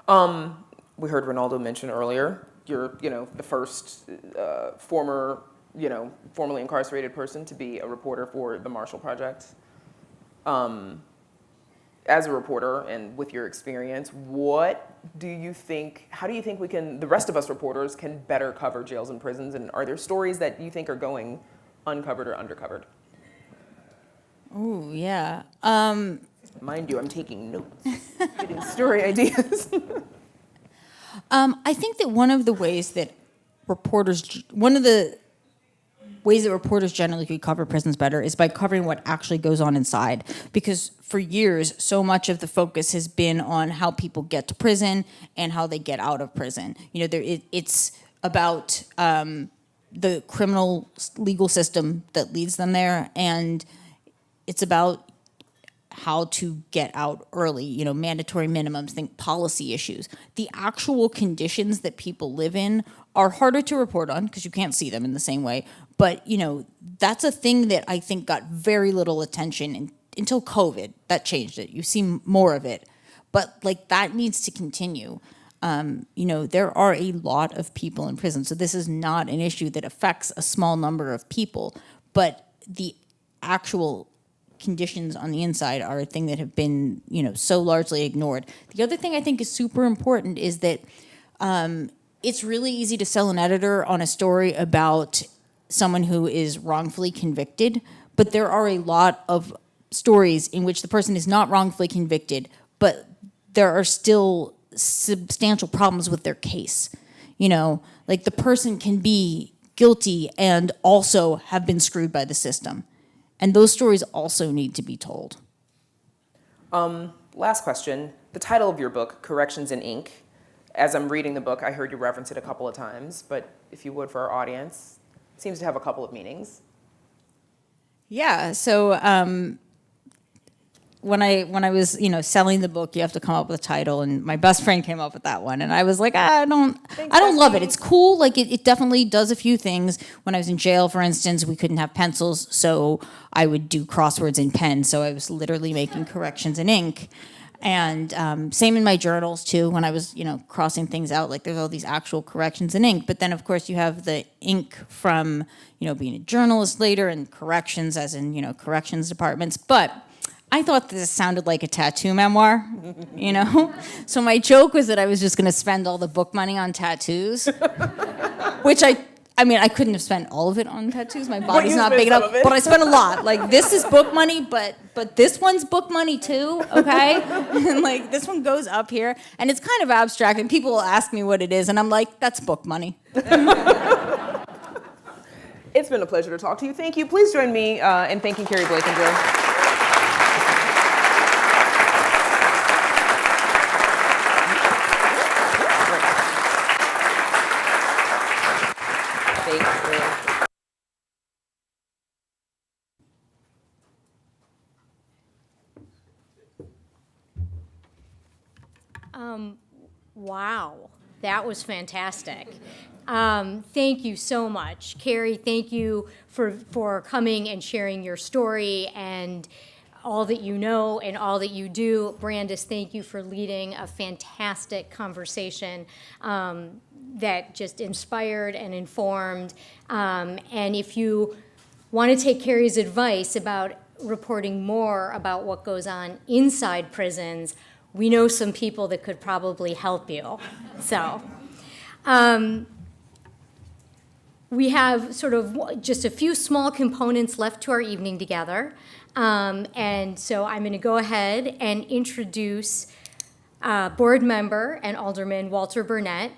We heard Ronaldo mention earlier, you're the first former formerly incarcerated person to be a reporter for the Marshall Project. As a reporter and with your experience, how do you think the rest of us reporters can better cover jails and prisons? And are there stories that you think are going uncovered or undercovered? Oh, yeah. Mind you, I'm taking notes, getting story ideas. I think that one of the ways that reporters generally could cover prisons better is by covering what actually goes on inside. Because for years, so much of the focus has been on how people get to prison and how they get out of prison. It's about the criminal legal system that leads them there, and it's about how to get out early, mandatory minimums, think policy issues. The actual conditions that people live in are harder to report on because you can't see them in the same way. But, that's a thing that I think got very little attention until COVID. That changed it. You see more of it. But, that needs to continue. There are a lot of people in prison. So this is not an issue that affects a small number of people. But the actual conditions on the inside are a thing that have been, so largely ignored. The other thing I think is super important is that it's really easy to sell an editor on a story about someone who is wrongfully convicted, but there are a lot of stories in which the person is not wrongfully convicted, but there are still substantial problems with their case. The person can be guilty and also have been screwed by the system. And those stories also need to be told. Last question. The title of your book, Corrections in Ink. As I'm reading the book, I heard you reference it a couple of times, but if you would for our audience, it seems to have a couple of meanings. Yeah, so when I was selling the book, you have to come up with a title, and my best friend came up with that one, and I was like, I don't love it. It's cool, it definitely does a few things. When I was in jail, for instance, we couldn't have pencils, so I would do crosswords in pen. So I was literally making corrections in ink, and same in my journals too. When I was crossing things out, there's all these actual corrections in ink. But then of course you have the ink from being a journalist later, and corrections as in corrections departments, but I thought this sounded like a tattoo memoir, So my joke was that I was just going to spend all the book money on tattoos, which I couldn't have spent all of it on tattoos. My body's not big enough, but I spent a lot. This is book money, but this one's book money too, okay? And this one goes up here, and it's kind of abstract, and people will ask me what it is, and I'm like, that's book money. It's been a pleasure to talk to you. Thank you. Please join me in thanking Keri Blakinger. Wow, that was fantastic. Thank you so much. Carrie, thank you for coming and sharing your story and all that you know and all that you do. Brandis, thank you for leading a fantastic conversation that just inspired and informed. And if you want to take Carrie's advice about reporting more about what goes on inside prisons, we know some people that could probably help you. So we have sort of just a few small components left to our evening together. And so I'm going to go ahead and introduce board member and Alderman Walter Burnett,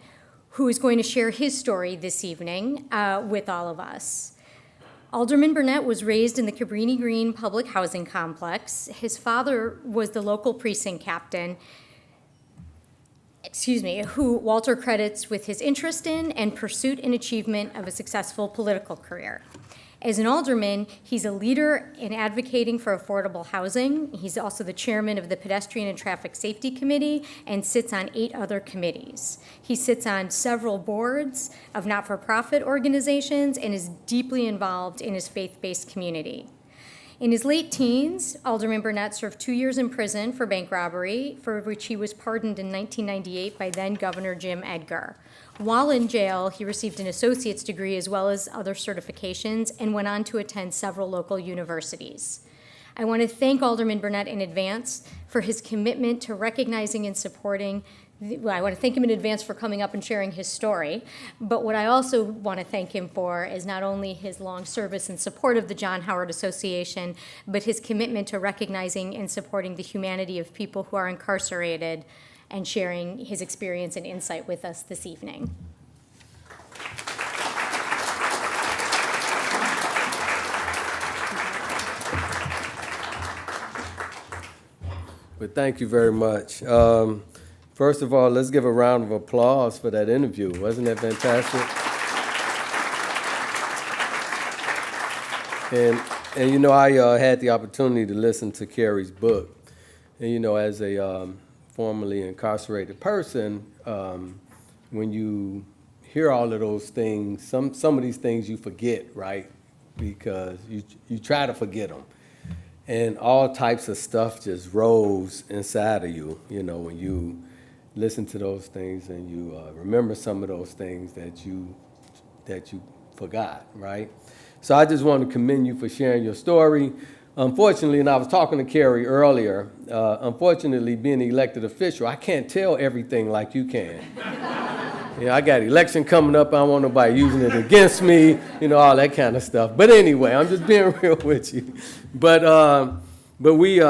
who is going to share his story this evening with all of us. Alderman Burnett was raised in the Cabrini Green Public Housing Complex. His father was the local precinct captain, who Walter credits with his interest in and pursuit and achievement of a successful political career. As an alderman, he's a leader in advocating for affordable housing. He's also the chairman of the Pedestrian and Traffic Safety Committee and sits on 8 other committees. He sits on several boards of not-for-profit organizations and is deeply involved in his faith-based community. In his late teens, Alderman Burnett served 2 years in prison for bank robbery, for which he was pardoned in 1998 by then Governor Jim Edgar. While in jail, he received an associate's degree as well as other certifications and went on to attend several local universities. I want to thank Alderman Burnett in advance for his commitment to recognizing and supporting. I want to thank him in advance for coming up and sharing his story. But what I also want to thank him for is not only his long service and support of the John Howard Association, but his commitment to recognizing and supporting the humanity of people who are incarcerated and sharing his experience and insight with us this evening. But thank you very much. First of all, let's give a round of applause for that interview. Wasn't that fantastic? And you know, I had the opportunity to listen to Keri's book. And you know, as a formerly incarcerated person, when you hear all of those things, some of these things you forget, right? Because you try to forget them. And all types of stuff just rose inside of you, you know, when you listen to those things and you remember some of those things that you forgot, right? So I just want to commend you for sharing your story. Unfortunately, and I was talking to Carrie earlier, unfortunately, being an elected official, I can't tell everything like you can. You know, I got election coming up. I don't want nobody using it against me, you know, all that kind of stuff. But anyway, I'm just being real with you. But we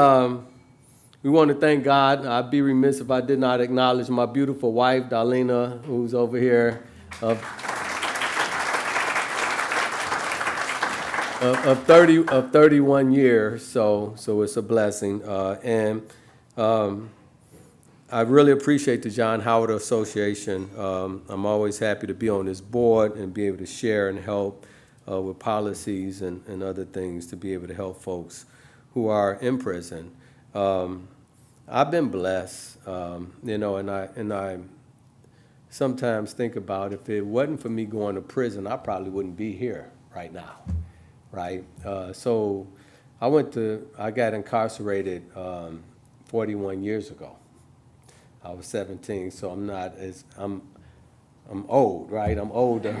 want to thank God. I'd be remiss if I did not acknowledge my beautiful wife, Darlena, who's over here of 31 years. So it's a blessing. I really appreciate the John Howard Association. I'm always happy to be on this board and be able to share and help with policies and other things to be able to help folks who are in prison. I've been blessed, you know, and I sometimes think about if it wasn't for me going to prison, I probably wouldn't be here right now, right? So I got incarcerated 41 years ago. I was 17, so I'm old, right? I'm older.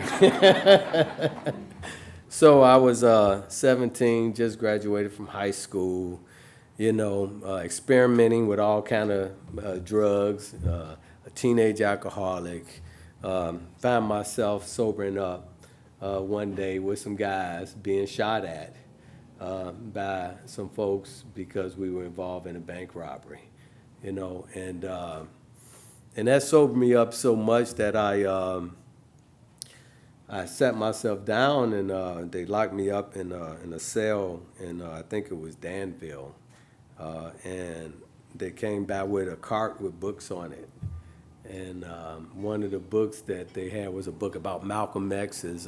So I was 17, just graduated from high school, you know, experimenting with all kind of drugs, a teenage alcoholic. Found myself sobering up one day with some guys being shot at by some folks because we were involved in a bank robbery, you know, and that sobered me up so much that I sat myself down and they locked me up in a cell in I think it was Danville, and they came back with a cart with books on it, and one of the books that they had was a book about Malcolm X's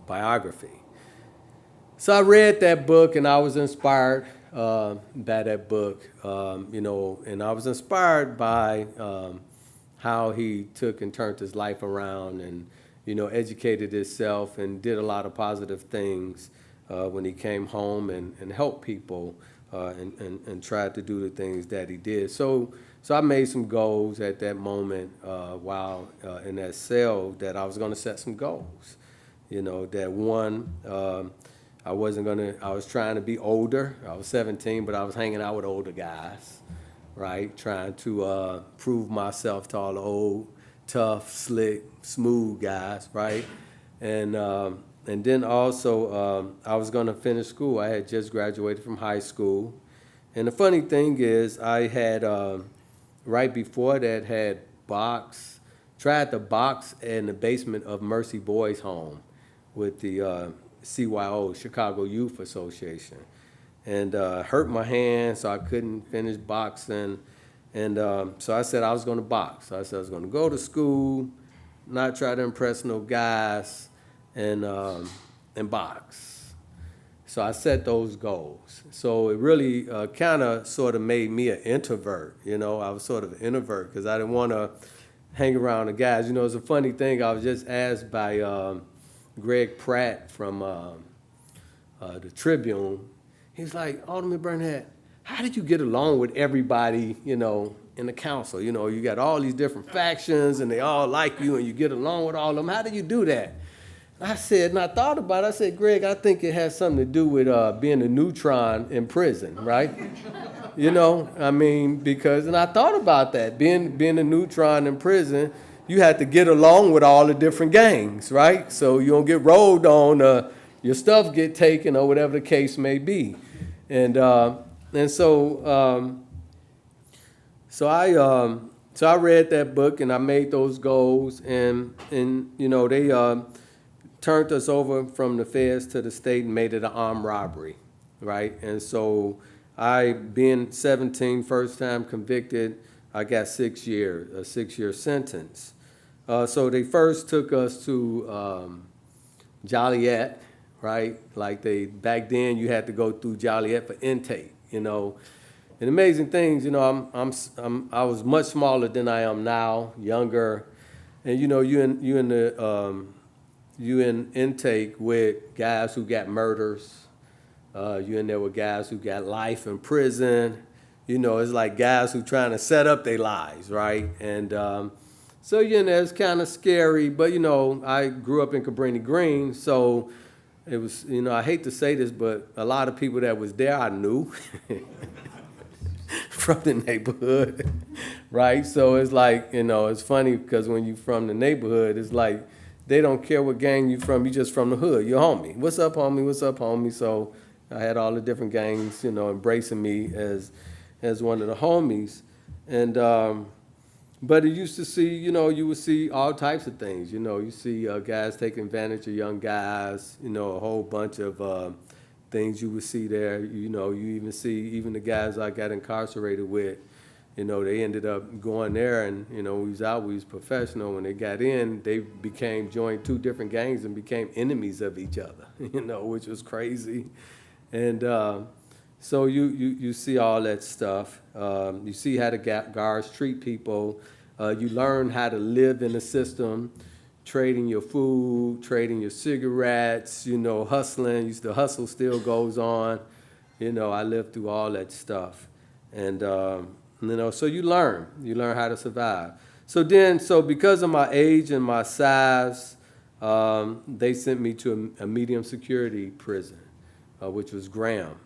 biography. So I read that book and I was inspired by that book, you know, and I was inspired by how he took and turned his life around and, you know, educated himself and did a lot of positive things when he came home and helped people and tried to do the things that he did. So I made some goals at that moment while in that cell that I was going to set some goals. You know, that one, I was trying to be older. I was 17, but I was hanging out with older guys, right? Trying to prove myself to all the old, tough, slick, smooth guys, right? And then also, I was going to finish school. I had just graduated from high school. And the funny thing is, I had, right before that, tried to box in the basement of Mercy Boys' home with the CYO, Chicago Youth Association. And hurt my hand, so I couldn't finish boxing. And so I said I was going to box. So I said I was going to go to school, not try to impress no guys, and box. So I set those goals. So it really kind of sort of made me an introvert. You know, I was sort of an introvert because I didn't want to hang around the guys. You know, it's a funny thing. I was just asked by Greg Pratt from the Tribune. He's like, Alderman Burnett, how did you get along with everybody, in the council? You got all these different factions and they all like you and you get along with all of them. How did you do that? I said, and I thought about it, I said, Greg, I think it has something to do with being a neutron in prison, right? Because, and I thought about that, being a neutron in prison, you had to get along with all the different gangs, right? So you don't get rolled on, your stuff get taken or whatever the case may be. So I read that book and I made those goals and they turned us over from the feds to the state and made it an armed robbery, right? And so being 17, first time convicted, I got 6 years, a 6-year sentence. So they first took us to Joliet, right? Like back then you had to go through Joliet for intake, And amazing things, I was much smaller than I am now, younger, and you in intake with guys who got murders. You in there with guys who got life in prison. It's like guys who trying to set up their lives, right? And so it's kind of scary, but I grew up in Cabrini Green, so it was, I hate to say this, but a lot of people that was there I knew. From the neighborhood, right? So it's like, it's funny because when you from the neighborhood, it's like they don't care what gang you from, you just from the hood, you're homie. What's up, homie? What's up, homie? So I had all the different gangs, embracing me as one of the homies. And but it used to see, you would see all types of things. You see guys taking advantage of young guys, a whole bunch of things you would see there. You even see even the guys I got incarcerated with, they ended up going there and, we was out, we was professional. When they got in, they joined 2 different gangs and became enemies of each other, which was crazy. And so you see all that stuff. You see how the guards treat people. You learn how to live in the system, trading your food, trading your cigarettes, hustling. The hustle still goes on. I lived through all that stuff. And, so you learn how to survive. So because of my age and my size, they sent me to a medium security prison, which was Graham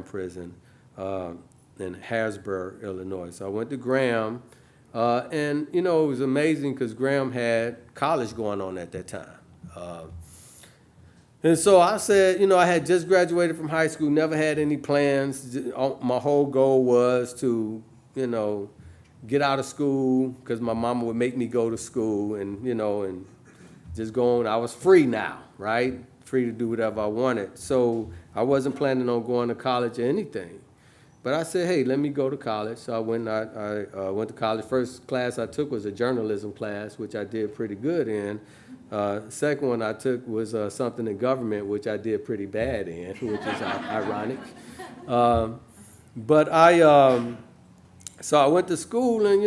Prison in Harrisburg, Illinois. So I went to Graham. And, it was amazing because Graham had college going on at that time. And so I said, I had just graduated from high school, never had any plans. My whole goal was to, get out of school because my mama would make me go to school and, and just go on. I was free now, right? Free to do whatever I wanted. So I wasn't planning on going to college or anything. But I said, hey, let me go to college. So I went to college. First class I took was a journalism class, which I did pretty good in. Second one I took was something in government, which I did pretty bad in, which is ironic. So I went to school and,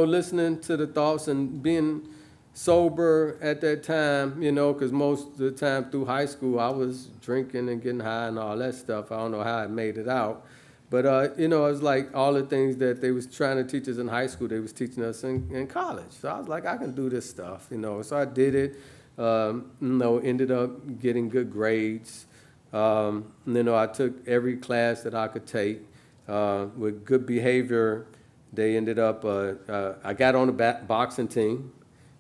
listening to the thoughts and being sober at that time, because most of the time through high school I was drinking and getting high and all that stuff. I don't know how I made it out. But, it was like all the things that they was trying to teach us in high school, they was teaching us in college. So I was like, I can do this stuff, So I did it, ended up getting good grades. I took every class that I could take with good behavior. They ended up, I got on the boxing team,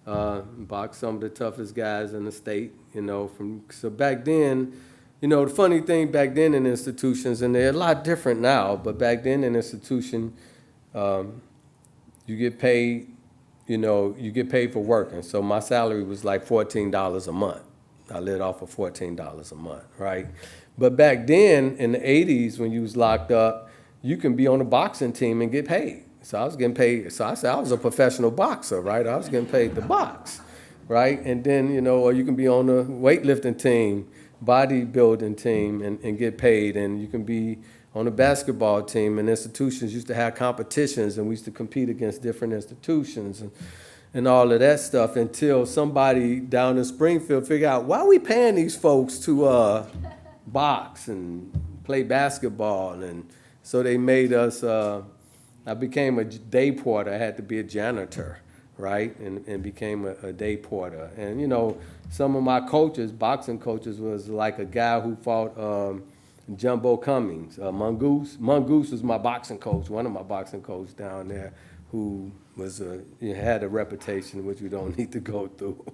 boxed some of the toughest guys in the state, so back then, the funny thing back then in institutions, and they're a lot different now, but back then in institution, you get paid, for working. So my salary was like $14 a month. I lived off of $14 a month, right? But back then in the 80s, when you was locked up, you can be on a boxing team and get paid. So I was getting paid. So I said I was a professional boxer, right? I was getting paid to box, right? And then, or you can be on a weightlifting team, bodybuilding team and get paid, and you can be on a basketball team, and institutions used to have competitions and we used to compete against different institutions and all of that stuff until somebody down in Springfield figured out, why are we paying these folks to box and play basketball. And so they made us, I became a day porter. I had to be a janitor, right? And became a day porter. And, you know, some of my coaches, boxing coaches, was like a guy who fought Jumbo Cummings, Mongoose. Mongoose was my boxing coach, one of my boxing coaches down there, who was had a reputation which we don't need to go through.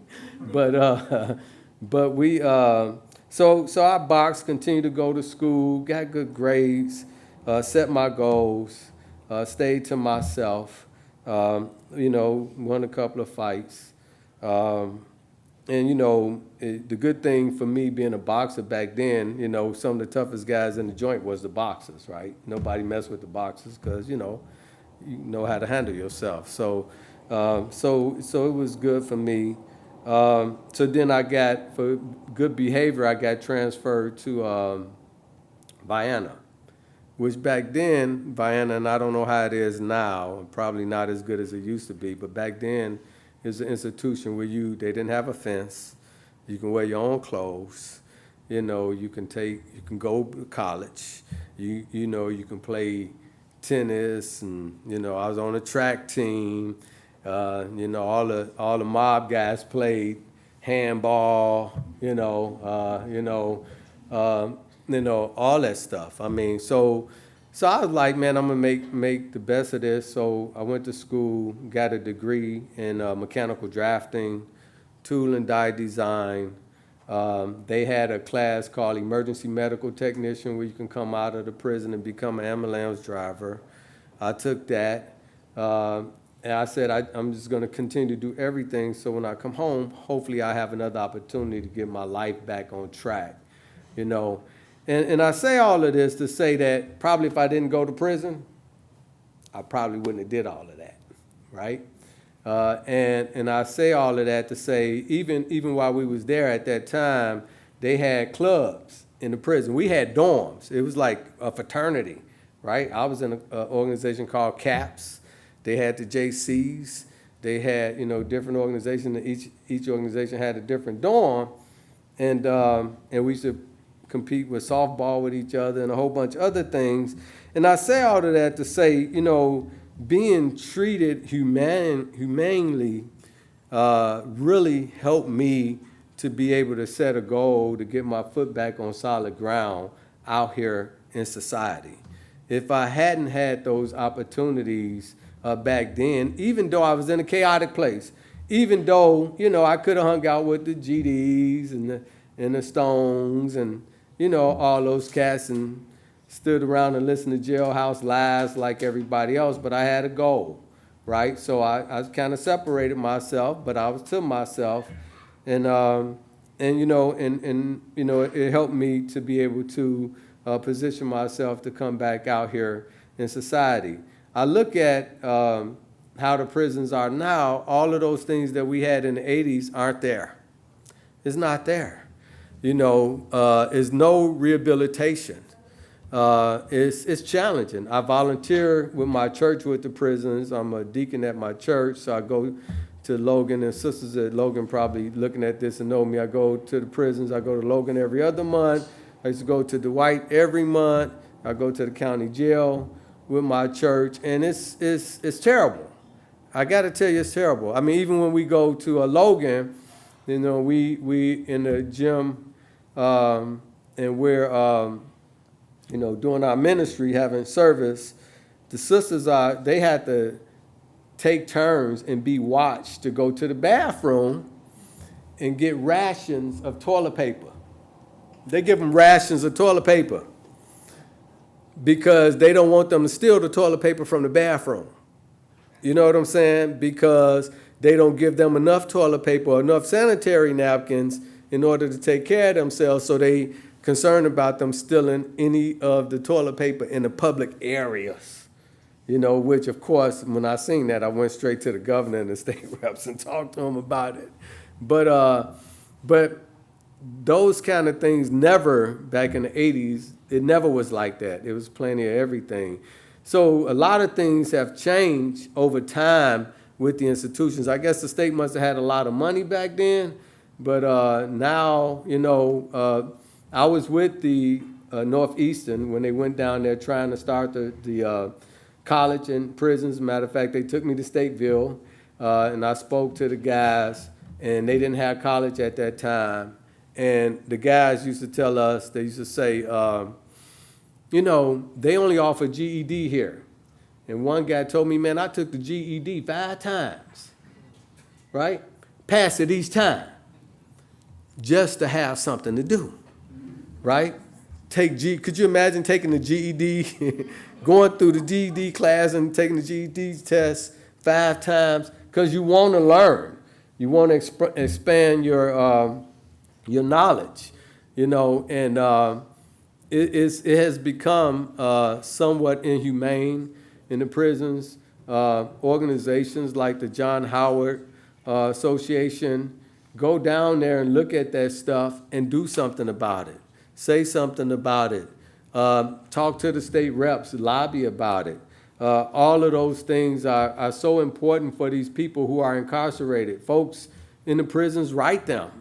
But we so I boxed, continued to go to school, got good grades, set my goals, stayed to myself, you know, won a couple of fights. And, you know, the good thing for me being a boxer back then, you know, some of the toughest guys in the joint was the boxers, right? Nobody messed with the boxers because, you know how to handle yourself. So it was good for me. So then for good behavior, I got transferred to Vienna, which back then, Vienna, and I don't know how it is now, probably not as good as it used to be, but back then, it's an institution where they didn't have a fence. You can wear your own clothes. You know, you can go to college. You can play tennis, and you know, I was on a track team. You know, all the mob guys played handball. All that stuff. I mean, so I was like, man, I'm gonna make the best of this. So I went to school, got a degree in mechanical drafting, tool and die design. They had a class called emergency medical technician where you can come out of the prison and become an ambulance driver. I took that, and I said I'm just gonna continue to do everything. So when I come home, hopefully I have another opportunity to get my life back on track, you know. And I say all of this to say that probably if I didn't go to prison, I probably wouldn't have did all of that, right? And I say all of that to say even while we was there at that time, they had clubs in the prison. We had dorms. It was like a fraternity, right? I was in an organization called CAPS. They had the JCs. They had, you know, different organizations. Each organization had a different dorm, and we used to compete with softball with each other and a whole bunch of other things. And I say all of that to say, you know, being treated humanely really helped me to be able to set a goal to get my foot back on solid ground out here in society. If I hadn't had those opportunities back then, even though I was in a chaotic place, even though, you know, I could have hung out with the GDs and the Stones and, you know, all those cats and stood around and listened to Jailhouse Lives like everybody else, but I had a goal, right? So I kind of separated myself, but I was to myself, and you know, it helped me to be able to position myself to come back out here in society. I look at how the prisons are now. All of those things that we had in the 80s aren't there. It's not there. You know, there's no rehabilitation. It's challenging. I volunteer with my church with the prisons. I'm a deacon at my church, so I go to Logan, and sisters at Logan probably looking at this and know me. I go to the prisons. I go to Logan every other month. I used to go to Dwight every month. I go to the county jail with my church, and it's terrible. I got to tell you, it's terrible. I mean, even when we go to a Logan, you know, we in the gym. And we're, you know, doing our ministry, having service. The sisters they had to take turns and be watched to go to the bathroom and get rations of toilet paper. They give them rations of toilet paper because they don't want them to steal the toilet paper from the bathroom. You know what I'm saying? Because they don't give them enough toilet paper or enough sanitary napkins in order to take care of themselves, so they concerned about them stealing any of the toilet paper in the public areas. You know, which of course, when I seen that, I went straight to the governor and the state reps and talked to them about it. But those kind of things never, back in the 80s, it never was like that. It was plenty of everything. So a lot of things have changed over time with the institutions. I guess the state must have had a lot of money back then. But now, you know, I was with the Northeastern when they went down there trying to start the college and prisons. Matter of fact, they took me to Stateville, and I spoke to the guys, and they didn't have college at that time. And the guys used to tell us, they used to say, you know, they only offer GED here. And one guy told me, man, I took the GED 5 times, right? Passed it each time, just to have something to do, right? Could you imagine taking the GED, going through the GED class and taking the GED test 5 times? Because you want to learn. You want to expand your knowledge, you know, and it has become somewhat inhumane in the prisons. Organizations like the John Howard Association go down there and look at that stuff and do something about it. Say something about it. Talk to the state reps, lobby about it. All of those things are so important for these people who are incarcerated. Folks in the prisons, write them,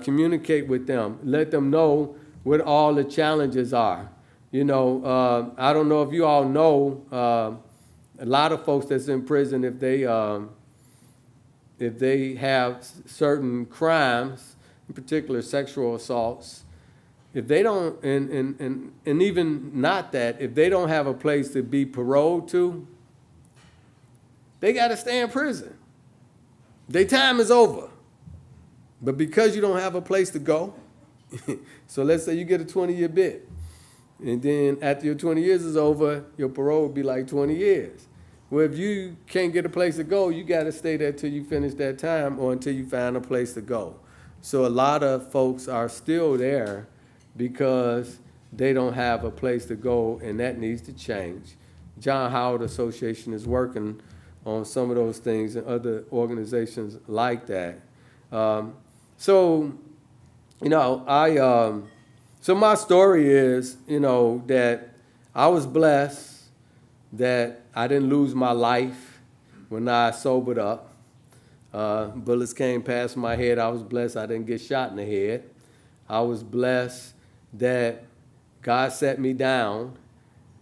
communicate with them, let them know what all the challenges are. You know, I don't know if you all know, a lot of folks that's in prison, if they have certain crimes, in particular sexual assaults, if they don't, and even not that, if they don't have a place to be paroled to, they got to stay in prison. Their time is over. But because you don't have a place to go, so let's say you get a 20-year bid, and then after your 20 years is over, your parole will be like 20 years. Well, if you can't get a place to go, you got to stay there till you finish that time or until you find a place to go. So a lot of folks are still there because they don't have a place to go, and that needs to change. John Howard Association is working on some of those things and other organizations like that. So, you know, so my story is, you know, that I was blessed that I didn't lose my life when I sobered up. Bullets came past my head. I was blessed I didn't get shot in the head. I was blessed that God set me down,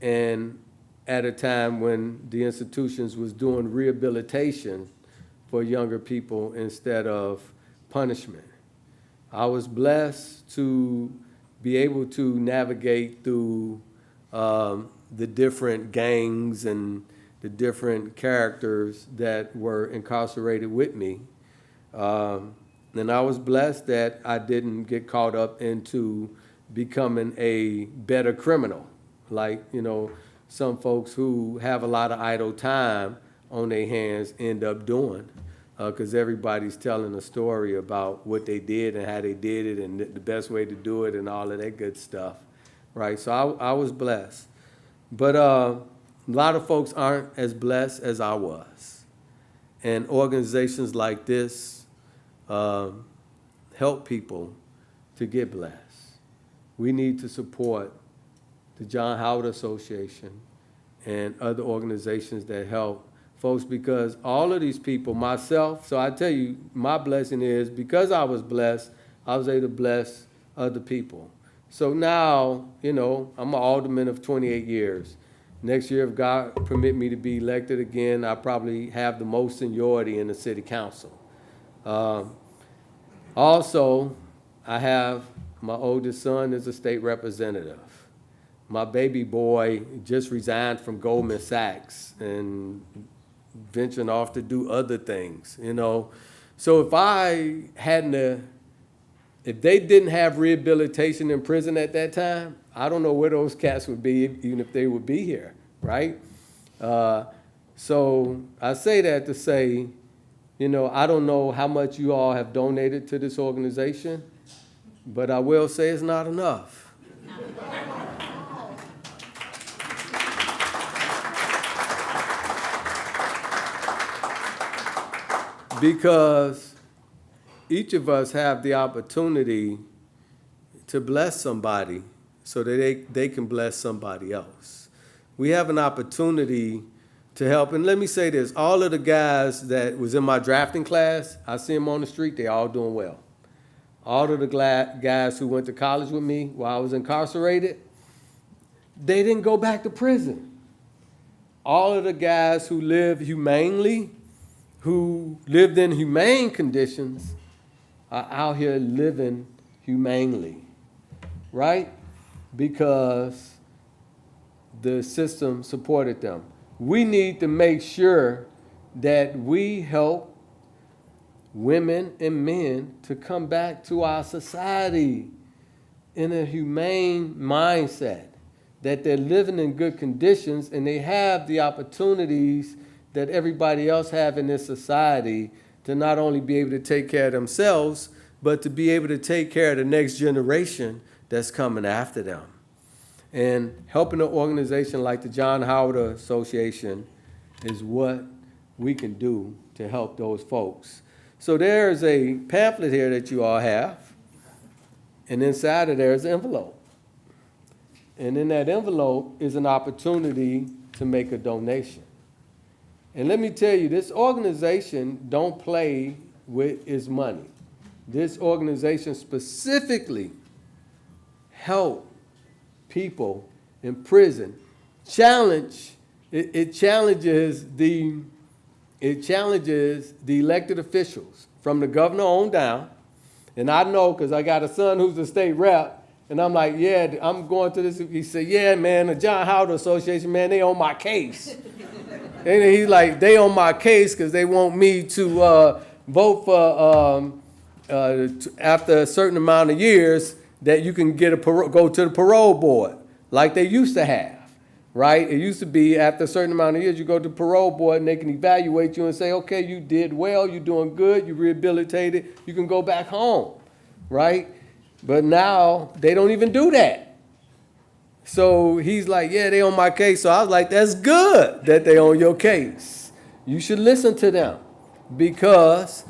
and at a time when the institutions was doing rehabilitation for younger people instead of punishment. I was blessed to be able to navigate through the different gangs and the different characters that were incarcerated with me. And I was blessed that I didn't get caught up into becoming a better criminal. Like, you know, some folks who have a lot of idle time on their hands end up doing, because everybody's telling a story about what they did and how they did it and the best way to do it and all of that good stuff, right? So I was blessed. But a lot of folks aren't as blessed as I was. And organizations like this help people to get blessed. We need to support the John Howard Association and other organizations that help folks, because all of these people, myself, so I tell you, my blessing is because I was blessed, I was able to bless other people. So now, you know, I'm an alderman of 28 years. Next year, if God permit me to be elected again, I probably have the most seniority in the city council. Also, I have my oldest son is a state representative. My baby boy just resigned from Goldman Sachs and venturing off to do other things, you know. So if they didn't have rehabilitation in prison at that time, I don't know where those cats would be, even if they would be here, right? So I say that to say, you know, I don't know how much you all have donated to this organization, but I will say it's not enough. Because each of us have the opportunity to bless somebody so that they can bless somebody else. We have an opportunity to help. And let me say this, all of the guys that was in my drafting class, I see them on the street, they all doing well. All of the guys who went to college with me while I was incarcerated, they didn't go back to prison. All of the guys who lived humanely, who lived in humane conditions, are out here living humanely, right? Because the system supported them. We need to make sure that we help women and men to come back to our society in a humane mindset, that they're living in good conditions and they have the opportunities that everybody else have in this society to not only be able to take care of themselves, but to be able to take care of the next generation that's coming after them. And helping an organization like the John Howard Association is what we can do to help those folks. So there's a pamphlet here that you all have, and inside of there is an envelope. And in that envelope is an opportunity to make a donation. And let me tell you, this organization don't play with its money. This organization specifically help people in prison. It challenges the elected officials from the governor on down. And I know because I got a son who's a state rep, and I'm like, yeah, I'm going to this. He said, yeah, man, the John Howard Association, man, they on my case. And he's like, they on my case because they want me to vote for, after a certain amount of years, that you can get go to the parole board like they used to have, right? It used to be after a certain amount of years, you go to the parole board and they can evaluate you and say, okay, you did well, you're doing good, you rehabilitated, you can go back home, right? But now they don't even do that. So he's like, yeah, they on my case. So I was like, that's good that they on your case. You should listen to them because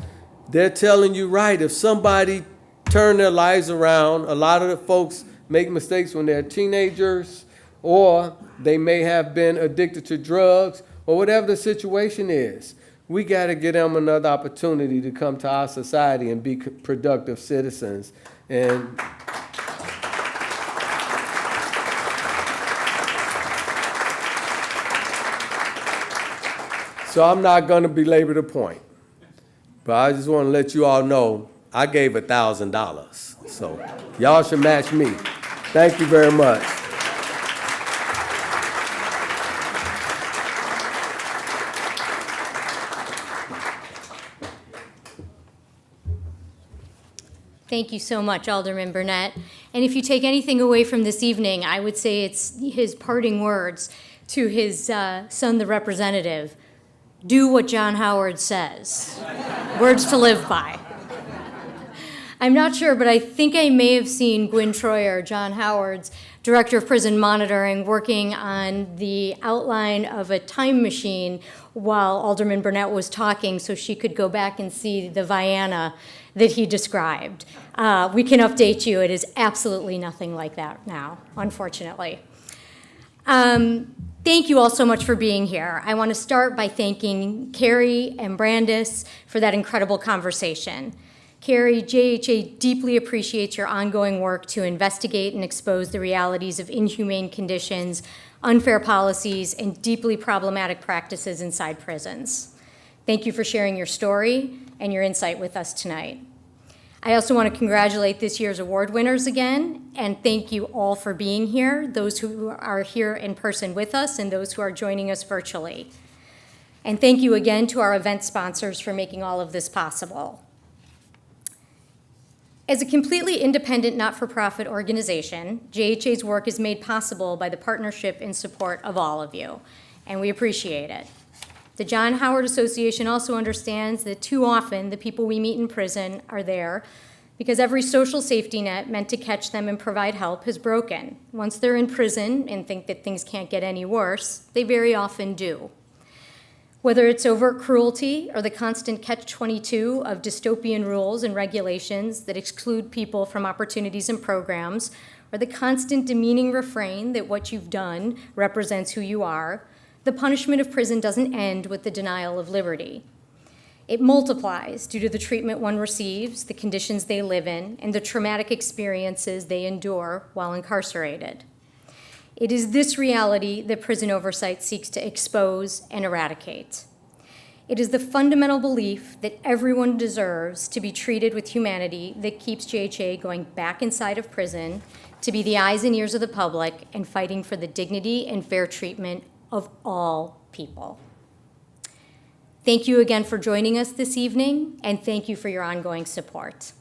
they're telling you right. If somebody turn their lives around, a lot of the folks make mistakes when they're teenagers, or they may have been addicted to drugs, or whatever the situation is. We got to give them another opportunity to come to our society and be productive citizens. And so I'm not going to belabor the point, but I just want to let you all know I gave $1,000. So y'all should match me. Thank you very much. Thank you so much, Alderman Burnett. And if you take anything away from this evening, I would say it's his parting words to his son, the representative. Do what John Howard says. Words to live by. I'm not sure, but I think I may have seen Gwynn Troyer, John Howard's Director of Prison Monitoring, working on the outline of a time machine while Alderman Burnett was talking so she could go back and see the Vienna that he described. We can update you. It is absolutely nothing like that now, unfortunately. Thank you all so much for being here. I want to start by thanking Carrie and Brandis for that incredible conversation. Carrie, JHA deeply appreciates your ongoing work to investigate and expose the realities of inhumane conditions, unfair policies, and deeply problematic practices inside prisons. Thank you for sharing your story and your insight with us tonight. I also want to congratulate this year's award winners again, and thank you all for being here, those who are here in person with us and those who are joining us virtually. And thank you again to our event sponsors for making all of this possible. As a completely independent, not-for-profit organization, JHA's work is made possible by the partnership and support of all of you, and we appreciate it. The John Howard Association also understands that too often the people we meet in prison are there because every social safety net meant to catch them and provide help has broken. Once they're in prison and think that things can't get any worse, they very often do. Whether it's overt cruelty or the constant catch-22 of dystopian rules and regulations that exclude people from opportunities and programs, or the constant demeaning refrain that what you've done represents who you are, the punishment of prison doesn't end with the denial of liberty. It multiplies due to the treatment one receives, the conditions they live in, and the traumatic experiences they endure while incarcerated. It is this reality that prison oversight seeks to expose and eradicate. It is the fundamental belief that everyone deserves to be treated with humanity that keeps JHA going back inside of prison to be the eyes and ears of the public and fighting for the dignity and fair treatment of all people. Thank you again for joining us this evening, and thank you for your ongoing support.